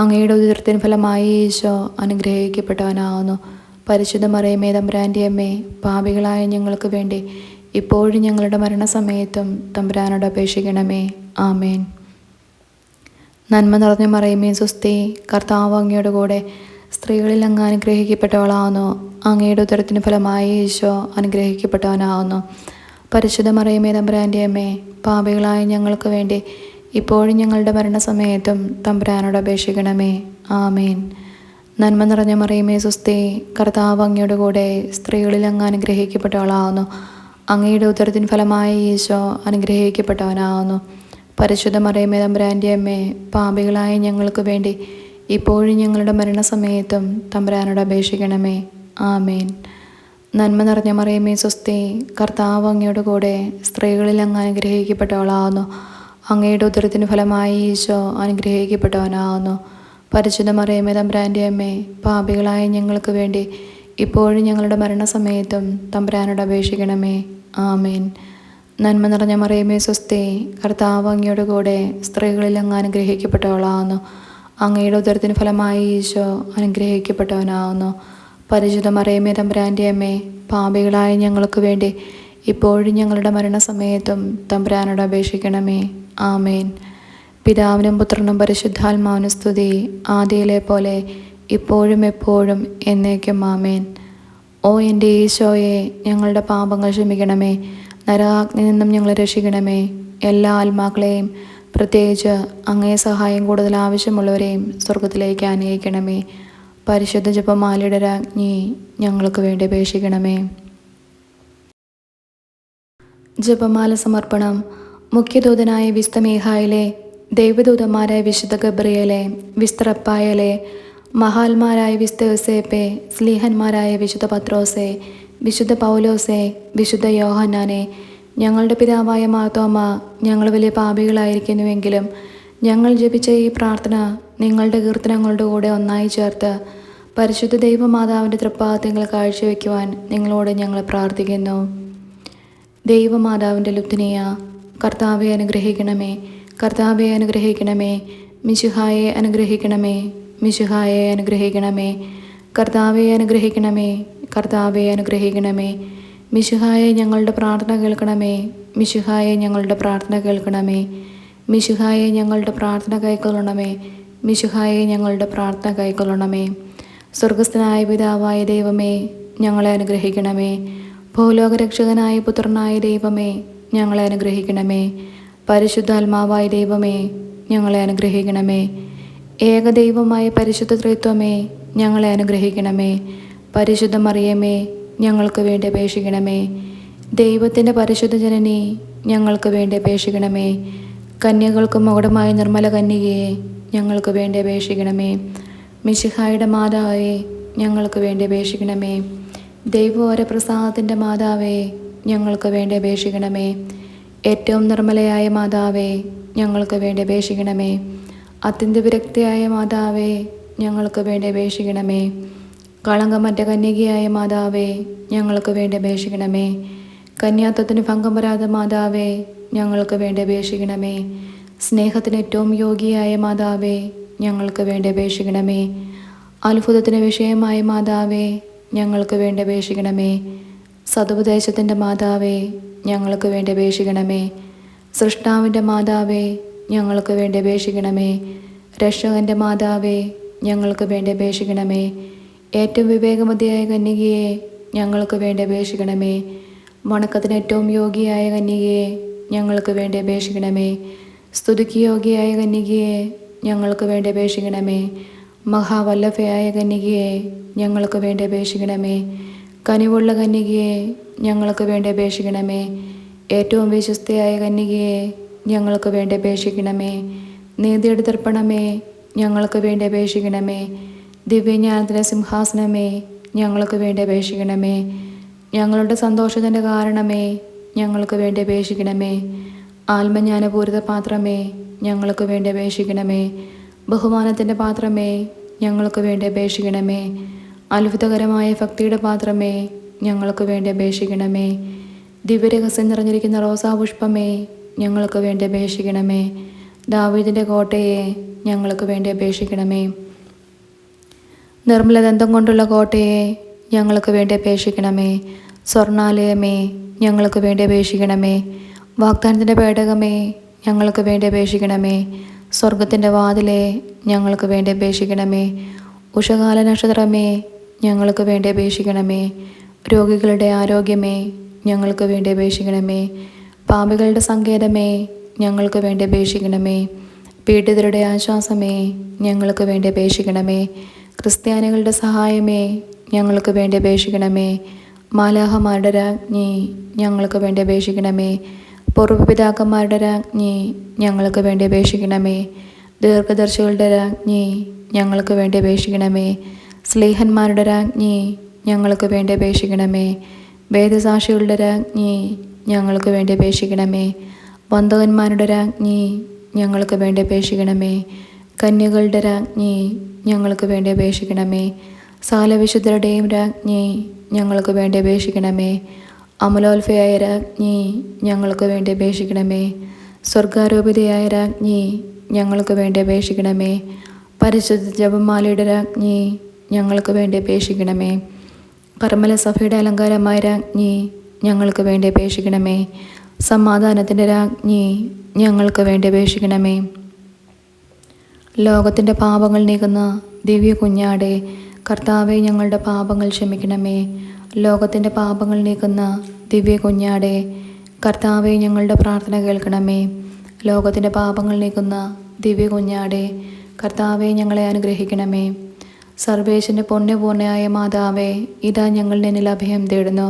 അങ്ങയുടെ ഉദരത്തിന് ഫലമായി ഈശോ അനുഗ്രഹിക്കപ്പെട്ടവനാകുന്നു. പരിശുദ്ധ മറിയമേ തമ്പുരാൻ്റെ അമ്മേ, പാപികളായ ഞങ്ങൾക്ക് വേണ്ടി ഇപ്പോഴും ഞങ്ങളുടെ മരണസമയത്തും തമ്പുരാനോട് അപേക്ഷിക്കണമേ. ആമേൻ. നന്മ നിറഞ്ഞ മറിയമേ സ്വസ്തി, കർത്താവ് അങ്ങയുടെ കൂടെ സ്ത്രീകളിൽ അങ്ങ് അനുഗ്രഹിക്കപ്പെട്ടവളാകുന്നു. അങ്ങയുടെ ഉദരത്തിന് ഫലമായി ഈശോ അനുഗ്രഹിക്കപ്പെട്ടവനാകുന്നു. പരിശുദ്ധ മറിയമേ തമ്പുരാൻ്റെ അമ്മേ, പാപികളായ ഞങ്ങൾക്ക് വേണ്ടി ഇപ്പോഴും ഞങ്ങളുടെ മരണസമയത്തും തമ്പുരാനോട് അപേക്ഷിക്കണമേ. ആമേൻ. നന്മ നിറഞ്ഞ മറിയമേ സ്വസ്തി, കർത്താവ് അങ്ങയുടെ കൂടെ സ്ത്രീകളിൽ അങ്ങ് അനുഗ്രഹിക്കപ്പെട്ടവളാകുന്നു. അങ്ങയുടെ ഉദരത്തിന് ഫലമായി ഈശോ അനുഗ്രഹിക്കപ്പെട്ടവനാകുന്നു. പരിശുദ്ധ മറിയമേ തമ്പുരാൻ്റെ അമ്മേ, പാപികളായ ഞങ്ങൾക്ക് വേണ്ടി ഇപ്പോഴും ഞങ്ങളുടെ മരണസമയത്തും തമ്പുരാനോട് അപേക്ഷിക്കണമേ. ആമേൻ. നന്മ നിറഞ്ഞ മറിയമേ സ്വസ്തി, കർത്താവ് അങ്ങയുടെ കൂടെ സ്ത്രീകളിൽ അങ്ങ് അനുഗ്രഹിക്കപ്പെട്ടവളാകുന്നു. അങ്ങയുടെ ഉദരത്തിന് ഫലമായി ഈശോ അനുഗ്രഹിക്കപ്പെട്ടവനാകുന്നു. പരിശുദ്ധ മറിയമേ തമ്പുരാൻ്റെ അമ്മേ, പാപികളായ ഞങ്ങൾക്ക് വേണ്ടി ഇപ്പോഴും ഞങ്ങളുടെ മരണസമയത്തും തമ്പുരാനോട് അപേക്ഷിക്കണമേ. ആമേൻ. നന്മ നിറഞ്ഞ മറിയമേ സ്വസ്തി, കർത്താവ് അങ്ങയുടെ കൂടെ സ്ത്രീകളിൽ അങ്ങ് അനുഗ്രഹിക്കപ്പെട്ടവളാകുന്നു. അങ്ങയുടെ ഉദരത്തിന് ഫലമായി ഈശോ അനുഗ്രഹിക്കപ്പെട്ടവനാകുന്നു. പരിശുദ്ധ മറിയമേ തമ്പുരാൻ്റെ അമ്മേ, പാപികളായ ഞങ്ങൾക്ക് വേണ്ടി ഇപ്പോഴും ഞങ്ങളുടെ മരണസമയത്തും തമ്പുരാനോട് അപേക്ഷിക്കണമേ. ആമേൻ. പിതാവിനും പുത്രനും പരിശുദ്ധാത്മാവിനും സ്തുതി, ആദിയിലെ പോലെ ഇപ്പോഴും എപ്പോഴും എന്നേക്കും. ആമേൻ. ഓ എൻ്റെ ഈശോയെ, ഞങ്ങളുടെ പാപങ്ങൾ ക്ഷമിക്കണമേ, നരകാഗ്നിയിൽ നിന്നും ഞങ്ങളെ രക്ഷിക്കണമേ. എല്ലാ ആത്മാക്കളെയും, പ്രത്യേകിച്ച് അങ്ങേ സഹായം കൂടുതൽ ആവശ്യമുള്ളവരെയും സ്വർഗത്തിലേക്ക് ആനയിക്കണമേ. പരിശുദ്ധ ജപമാലയുടെ രാജ്ഞി, ഞങ്ങൾക്ക് വേണ്ടി അപേക്ഷിക്കണമേ. ജപമാല സമർപ്പണം. മുഖ്യദൂതനായ വിശുദ്ധ മീഖായേലേ, ദൈവദൂതന്മാരായ വിശുദ്ധ ഗബ്രിയേലേ, വിശുദ്ധ റഫായേലേ, മഹാന്മാരായ വിശുദ്ധ യോസേപ്പേ, സ്ലീഹന്മാരായ വിശുദ്ധ പത്രോസേ, വിശുദ്ധ പൗലോസേ, വിശുദ്ധ യോഹന്നാനെ, ഞങ്ങളുടെ പിതാവായ മാർത്തോമ, ഞങ്ങൾ വലിയ പാപികളായിരിക്കുന്നുവെങ്കിലും ഞങ്ങൾ ജപിച്ച ഈ പ്രാർത്ഥന നിങ്ങളുടെ കീർത്തനങ്ങളുടെ കൂടെ ഒന്നായി ചേർത്ത് പരിശുദ്ധ ദൈവമാതാവിൻ്റെ തൃപ്പാദങ്ങൾ കാഴ്ചവെക്കുവാൻ നിങ്ങളോട് ഞങ്ങൾ പ്രാർത്ഥിക്കുന്നു. ദൈവമാതാവിൻ്റെ ലുപ്തനിയ, കർത്താവെ അനുഗ്രഹിക്കണമേ, കർത്താവെ അനുഗ്രഹിക്കണമേ, മിശിഹായെ അനുഗ്രഹിക്കണമേ, മിശിഹായെ അനുഗ്രഹിക്കണമേ, കർത്താവെ അനുഗ്രഹിക്കണമേ, കർത്താവെ അനുഗ്രഹിക്കണമേ, മിശിഹായെ ഞങ്ങളുടെ പ്രാർത്ഥന കേൾക്കണമേ, മിശിഹായെ ഞങ്ങളുടെ പ്രാർത്ഥന കേൾക്കണമേ, മിശിഹായെ ഞങ്ങളുടെ പ്രാർത്ഥന കൈക്കൊള്ളണമേ, മിശിഹായെ ഞങ്ങളുടെ പ്രാർത്ഥന കൈക്കൊള്ളണമേ. സ്വർഗസ്ഥനായ പിതാവായ ദൈവമേ, ഞങ്ങളെ അനുഗ്രഹിക്കണമേ. ഭൂലോകരക്ഷകനായ പുത്രനായ ദൈവമേ, ഞങ്ങളെ അനുഗ്രഹിക്കണമേ. പരിശുദ്ധാത്മാവായ ദൈവമേ, ഞങ്ങളെ അനുഗ്രഹിക്കണമേ. ഏകദൈവമായ പരിശുദ്ധ ത്രിത്വമേ, ഞങ്ങളെ അനുഗ്രഹിക്കണമേ. പരിശുദ്ധ മറിയമേ, ഞങ്ങൾക്ക് വേണ്ടി അപേക്ഷിക്കണമേ. ദൈവത്തിൻ്റെ പരിശുദ്ധ ജനനി, ഞങ്ങൾക്ക് വേണ്ടി അപേക്ഷിക്കണമേ. കന്യകൾക്ക് മകുടമായ നിർമ്മല കന്യകയെ, ഞങ്ങൾക്ക് വേണ്ടി അപേക്ഷിക്കണമേ. മിശിഹായുടെ മാതാവേ, ഞങ്ങൾക്ക് വേണ്ടി അപേക്ഷിക്കണമേ. ദൈവോരപ്രസാദത്തിൻ്റെ മാതാവേ, ഞങ്ങൾക്ക് വേണ്ടി അപേക്ഷിക്കണമേ. ഏറ്റവും നിർമ്മലയായ മാതാവേ, ഞങ്ങൾക്ക് വേണ്ടി അപേക്ഷിക്കണമേ. അത്യന്ത വിരക്തിയായ മാതാവേ, ഞങ്ങൾക്ക് വേണ്ടി അപേക്ഷിക്കണമേ. കളങ്കമറ്റ കന്യകയായ മാതാവേ, ഞങ്ങൾക്ക് വേണ്ടി അപേക്ഷിക്കണമേ. കന്യാത്വത്തിന് ഭംഗം വരാത്ത മാതാവേ, ഞങ്ങൾക്ക് വേണ്ടി അപേക്ഷിക്കണമേ. സ്നേഹത്തിന് ഏറ്റവും യോഗ്യയായ മാതാവേ, ഞങ്ങൾക്ക് വേണ്ടി അപേക്ഷിക്കണമേ. അത്ഭുതത്തിന് വിഷയമായ മാതാവേ, ഞങ്ങൾക്ക് വേണ്ടി അപേക്ഷിക്കണമേ. സതുപദേശത്തിൻ്റെ മാതാവേ, ഞങ്ങൾക്ക് വേണ്ടി അപേക്ഷിക്കണമേ. സൃഷ്ടാവിൻ്റെ മാതാവേ, ഞങ്ങൾക്ക് വേണ്ടി അപേക്ഷിക്കണമേ. രക്ഷകൻ്റെ മാതാവേ, ഞങ്ങൾക്ക് വേണ്ടി അപേക്ഷിക്കണമേ. ഏറ്റവും വിവേകമതിയായ കന്യകയെ, ഞങ്ങൾക്ക് വേണ്ടി അപേക്ഷിക്കണമേ. വണക്കത്തിന് ഏറ്റവും യോഗ്യയായ കന്യകയെ, ഞങ്ങൾക്ക് വേണ്ടി അപേക്ഷിക്കണമേ. സ്തുതിക്ക് യോഗ്യയായ കന്യകയെ, ഞങ്ങൾക്ക് വേണ്ടി അപേക്ഷിക്കണമേ. മഹാവല്ലഭയായ കന്യകയെ, ഞങ്ങൾക്ക് വേണ്ടി അപേക്ഷിക്കണമേ. കനിവുള്ള കന്യകയെ, ഞങ്ങൾക്ക് വേണ്ടി അപേക്ഷിക്കണമേ. ഏറ്റവും വിശ്വസ്തയായ കന്യകയെ, ഞങ്ങൾക്ക് വേണ്ടി അപേക്ഷിക്കണമേ. നീതിയുടെ ദർപ്പണമേ, ഞങ്ങൾക്ക് വേണ്ടി അപേക്ഷിക്കണമേ. ദിവ്യജ്ഞാനത്തിൻ്റെ സിംഹാസനമേ, ഞങ്ങൾക്ക് വേണ്ടി അപേക്ഷിക്കണമേ. ഞങ്ങളുടെ സന്തോഷത്തിൻ്റെ കാരണമേ, ഞങ്ങൾക്ക് വേണ്ടി അപേക്ഷിക്കണമേ. ആത്മജ്ഞാനപൂരിത പാത്രമേ, ഞങ്ങൾക്ക് വേണ്ടി അപേക്ഷിക്കണമേ. ബഹുമാനത്തിൻ്റെ പാത്രമേ, ഞങ്ങൾക്ക് വേണ്ടി അപേക്ഷിക്കണമേ. അത്ഭുതകരമായ ഭക്തിയുടെ പാത്രമേ, ഞങ്ങൾക്ക് വേണ്ടി അപേക്ഷിക്കണമേ. ദിവ്യരഹസ്യം നിറഞ്ഞിരിക്കുന്ന റോസാപുഷ്പമേ, ഞങ്ങൾക്ക് വേണ്ടി അപേക്ഷിക്കണമേ. ദാവീദിൻ്റെ കോട്ടയെ, ഞങ്ങൾക്ക് വേണ്ടി അപേക്ഷിക്കണമേ. നിർമ്മലദന്തം കൊണ്ടുള്ള കോട്ടയെ, ഞങ്ങൾക്ക് വേണ്ടി അപേക്ഷിക്കണമേ. സ്വർണാലയമേ, ഞങ്ങൾക്ക് വേണ്ടി അപേക്ഷിക്കണമേ. വാഗ്ദാനത്തിൻ്റെ പേടകമേ, ഞങ്ങൾക്ക് വേണ്ടി അപേക്ഷിക്കണമേ. സ്വർഗത്തിൻ്റെ വാതിലെ, ഞങ്ങൾക്ക് വേണ്ടി അപേക്ഷിക്കണമേ. ഉഷകാല നക്ഷത്രമേ, ഞങ്ങൾക്ക് വേണ്ടി അപേക്ഷിക്കണമേ. രോഗികളുടെ ആരോഗ്യമേ, ഞങ്ങൾക്ക് വേണ്ടി അപേക്ഷിക്കണമേ. പാപികളുടെ സങ്കേതമേ, ഞങ്ങൾക്ക് വേണ്ടി അപേക്ഷിക്കണമേ. പീഡിതരുടെ ആശ്വാസമേ, ഞങ്ങൾക്ക് വേണ്ടി അപേക്ഷിക്കണമേ. ക്രിസ്ത്യാനികളുടെ സഹായമേ, ഞങ്ങൾക്ക് വേണ്ടി അപേക്ഷിക്കണമേ. മാലാഹമാരുടെ രാജ്ഞി, ഞങ്ങൾക്ക് വേണ്ടി അപേക്ഷിക്കണമേ. പൂർവ്വപിതാക്കന്മാരുടെ രാജ്ഞി, ഞങ്ങൾക്ക് വേണ്ടി അപേക്ഷിക്കണമേ. ദീർഘദർശികളുടെ രാജ്ഞി, ഞങ്ങൾക്ക് വേണ്ടി അപേക്ഷിക്കണമേ. സ്ലീഹന്മാരുടെ രാജ്ഞി, ഞങ്ങൾക്ക് വേണ്ടി അപേക്ഷിക്കണമേ. വേദസാക്ഷികളുടെ രാജ്ഞി, ഞങ്ങൾക്ക് വേണ്ടി അപേക്ഷിക്കണമേ. വന്ദകന്മാരുടെ രാജ്ഞി, ഞങ്ങൾക്ക് വേണ്ടി അപേക്ഷിക്കണമേ. കന്യകളുടെ രാജ്ഞി, ഞങ്ങൾക്ക് വേണ്ടി അപേക്ഷിക്കണമേ. സകലവിശുദ്ധരുടെയും രാജ്ഞി, ഞങ്ങൾക്ക് വേണ്ടി അപേക്ഷിക്കണമേ. അമലോത്ഭയായ രാജ്ഞി, ഞങ്ങൾക്ക് വേണ്ടി അപേക്ഷിക്കണമേ. സ്വർഗാരോപിതയായ രാജ്ഞി, ഞങ്ങൾക്ക് വേണ്ടി അപേക്ഷിക്കണമേ. പരിശുദ്ധ ജപമാലയുടെ രാജ്ഞി, ഞങ്ങൾക്ക് വേണ്ടി അപേക്ഷിക്കണമേ. കർമ്മല സഭയുടെ അലങ്കാരമായ രാജ്ഞി, ഞങ്ങൾക്ക് വേണ്ടി അപേക്ഷിക്കണമേ. സമാധാനത്തിൻ്റെ രാജ്ഞി, ഞങ്ങൾക്ക് വേണ്ടി അപേക്ഷിക്കണമേ. ലോകത്തിൻ്റെ പാപങ്ങൾ നീക്കുന്ന ദിവ്യ കുഞ്ഞാടെ, കർത്താവെ ഞങ്ങളുടെ പാപങ്ങൾ ക്ഷമിക്കണമേ. ലോകത്തിൻ്റെ പാപങ്ങൾ നീക്കുന്ന ദിവ്യ കുഞ്ഞാടെ, കർത്താവെ ഞങ്ങളുടെ പ്രാർത്ഥന കേൾക്കണമേ. ലോകത്തിൻ്റെ പാപങ്ങൾ നീക്കുന്ന ദിവ്യ കുഞ്ഞാടെ, കർത്താവെ ഞങ്ങളെ അനുഗ്രഹിക്കണമേ. സർവേശ്വരൻ്റെ പുണ്യപൂർണ്ണയായ മാതാവേ, ഇതാ ഞങ്ങൾ നിന്നിൽ അഭയം തേടുന്നു.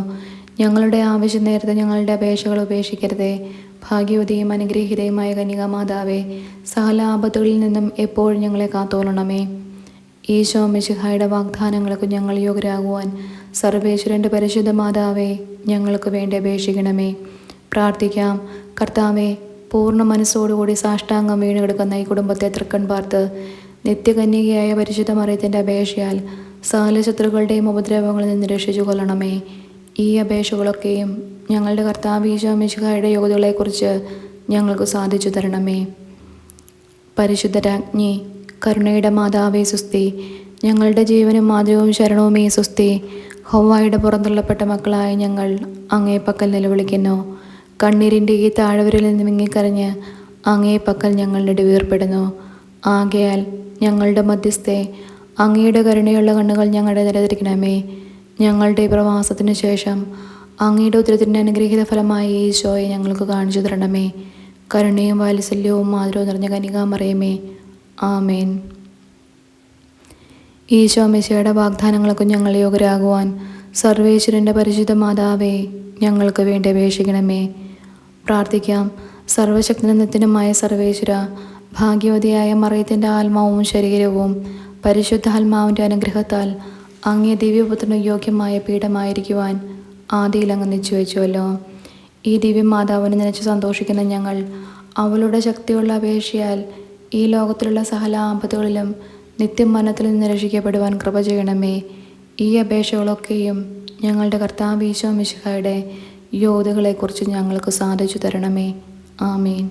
ഞങ്ങളുടെ ആവശ്യം നേരത്തെ ഞങ്ങളുടെ അപേക്ഷകൾ ഉപേക്ഷിക്കരുതേ. ഭാഗ്യവതിയും അനുഗ്രഹീതയുമായ കന്യകാ മാതാവേ, സകല ആപത്തുകളിൽ നിന്നും എപ്പോഴും ഞങ്ങളെ കാത്തോളണമേ. ഈശോ മിശിഹായുടെ വാഗ്ദാനങ്ങൾക്ക് ഞങ്ങൾ യോഗ്യരാകുവാൻ സർവേശ്വരൻ്റെ പരിശുദ്ധ മാതാവേ, ഞങ്ങൾക്ക് വേണ്ടി അപേക്ഷിക്കണമേ. പ്രാർത്ഥിക്കാം. കർത്താവേ, പൂർണ്ണ മനസ്സോടുകൂടി സാഷ്ടാംഗം വീണ് കിടക്കുന്ന ഈ കുടുംബത്തെ തൃക്കൺ പാർത്ത് നിത്യകന്യകയായ പരിശുദ്ധ മറിയത്തിൻ്റെ അപേക്ഷയാൽ സകല ശത്രുക്കളുടെയും ഉപദ്രവങ്ങളിൽ നിന്ന് രക്ഷിച്ചു കൊള്ളണമേ. ഈ അപേക്ഷകളൊക്കെയും ഞങ്ങളുടെ കർത്താവ് ഈശോ മിശിഹായുടെ യോഗ്യതകളെക്കുറിച്ച് ഞങ്ങൾക്ക് സാധിച്ചു തരണമേ. പരിശുദ്ധ രാജ്ഞി, കരുണയുടെ മാതാവേ സുസ്തി. ഞങ്ങളുടെ ജീവനും മാതൃവും ശരണവുമേ സുസ്തി. ഹൗവായുടെ പുറന്തള്ളപ്പെട്ട മക്കളായ ഞങ്ങൾ അങ്ങേ പക്കൽ നിലവിളിക്കുന്നു. കണ്ണീരിൻ്റെ ഈ താഴ്വരയിൽ നിന്ന് വിങ്ങിക്കരഞ്ഞ് അങ്ങേ പക്കൽ ഞങ്ങൾ നെടുവീർപ്പെടുന്നു. ആകയാൽ ഞങ്ങളുടെ മധ്യസ്ഥെ, അങ്ങയുടെ കരുണയുള്ള കണ്ണുകൾ ഞങ്ങളുടെ നിലതിരിക്കണമേ. ഞങ്ങളുടെ പ്രവാസത്തിനു ശേഷം അങ്ങയുടെ ഉത്തരത്തിൻ്റെ അനുഗ്രഹീത ഫലമായ ഈശോയെ ഞങ്ങൾക്ക് കാണിച്ചു തരണമേ. കരുണയും വാത്സല്യവും മാതൃവും നിറഞ്ഞ കന്യകാമറിയമേ, ആമേൻ. ഈശോ മിശിഹായുടെ വാഗ്ദാനങ്ങൾക്ക് ഞങ്ങൾ യോഗ്യരാകുവാൻ സർവേശ്വരൻ്റെ പരിശുദ്ധ മാതാവേ, ഞങ്ങൾക്ക് വേണ്ടി അപേക്ഷിക്കണമേ. പ്രാർത്ഥിക്കാം. സർവശക്തനത്തിനുമായ സർവേശ്വര, ഭാഗ്യവതിയായ മറിയത്തിൻ്റെ ആത്മാവും ശരീരവും പരിശുദ്ധാത്മാവിൻ്റെ അനുഗ്രഹത്താൽ അങ്ങേ ദിവ്യപുത്രന് യോഗ്യമായ പീഠമായിരിക്കുവാൻ ആദിയിൽ അങ്ങ് നിശ്ചയിച്ചുവല്ലോ. ഈ ദിവ്യമാതാവിനെ നനച്ച് സന്തോഷിക്കുന്ന ഞങ്ങൾ അവളുടെ ശക്തിയുള്ള അപേക്ഷയാൽ ഈ ലോകത്തിലുള്ള സകല ആപത്തുകളിലും നിത്യമരണത്തിൽ നിന്ന് രക്ഷിക്കപ്പെടുവാൻ കൃപ ചെയ്യണമേ. ഈ അപേക്ഷകളൊക്കെയും ഞങ്ങളുടെ കർത്താവ് ഈശോ മിശിഹായുടെ യോഗ്യതകളെക്കുറിച്ച് ഞങ്ങൾക്ക് സാധിച്ചു തരണമേ. ആമേൻ.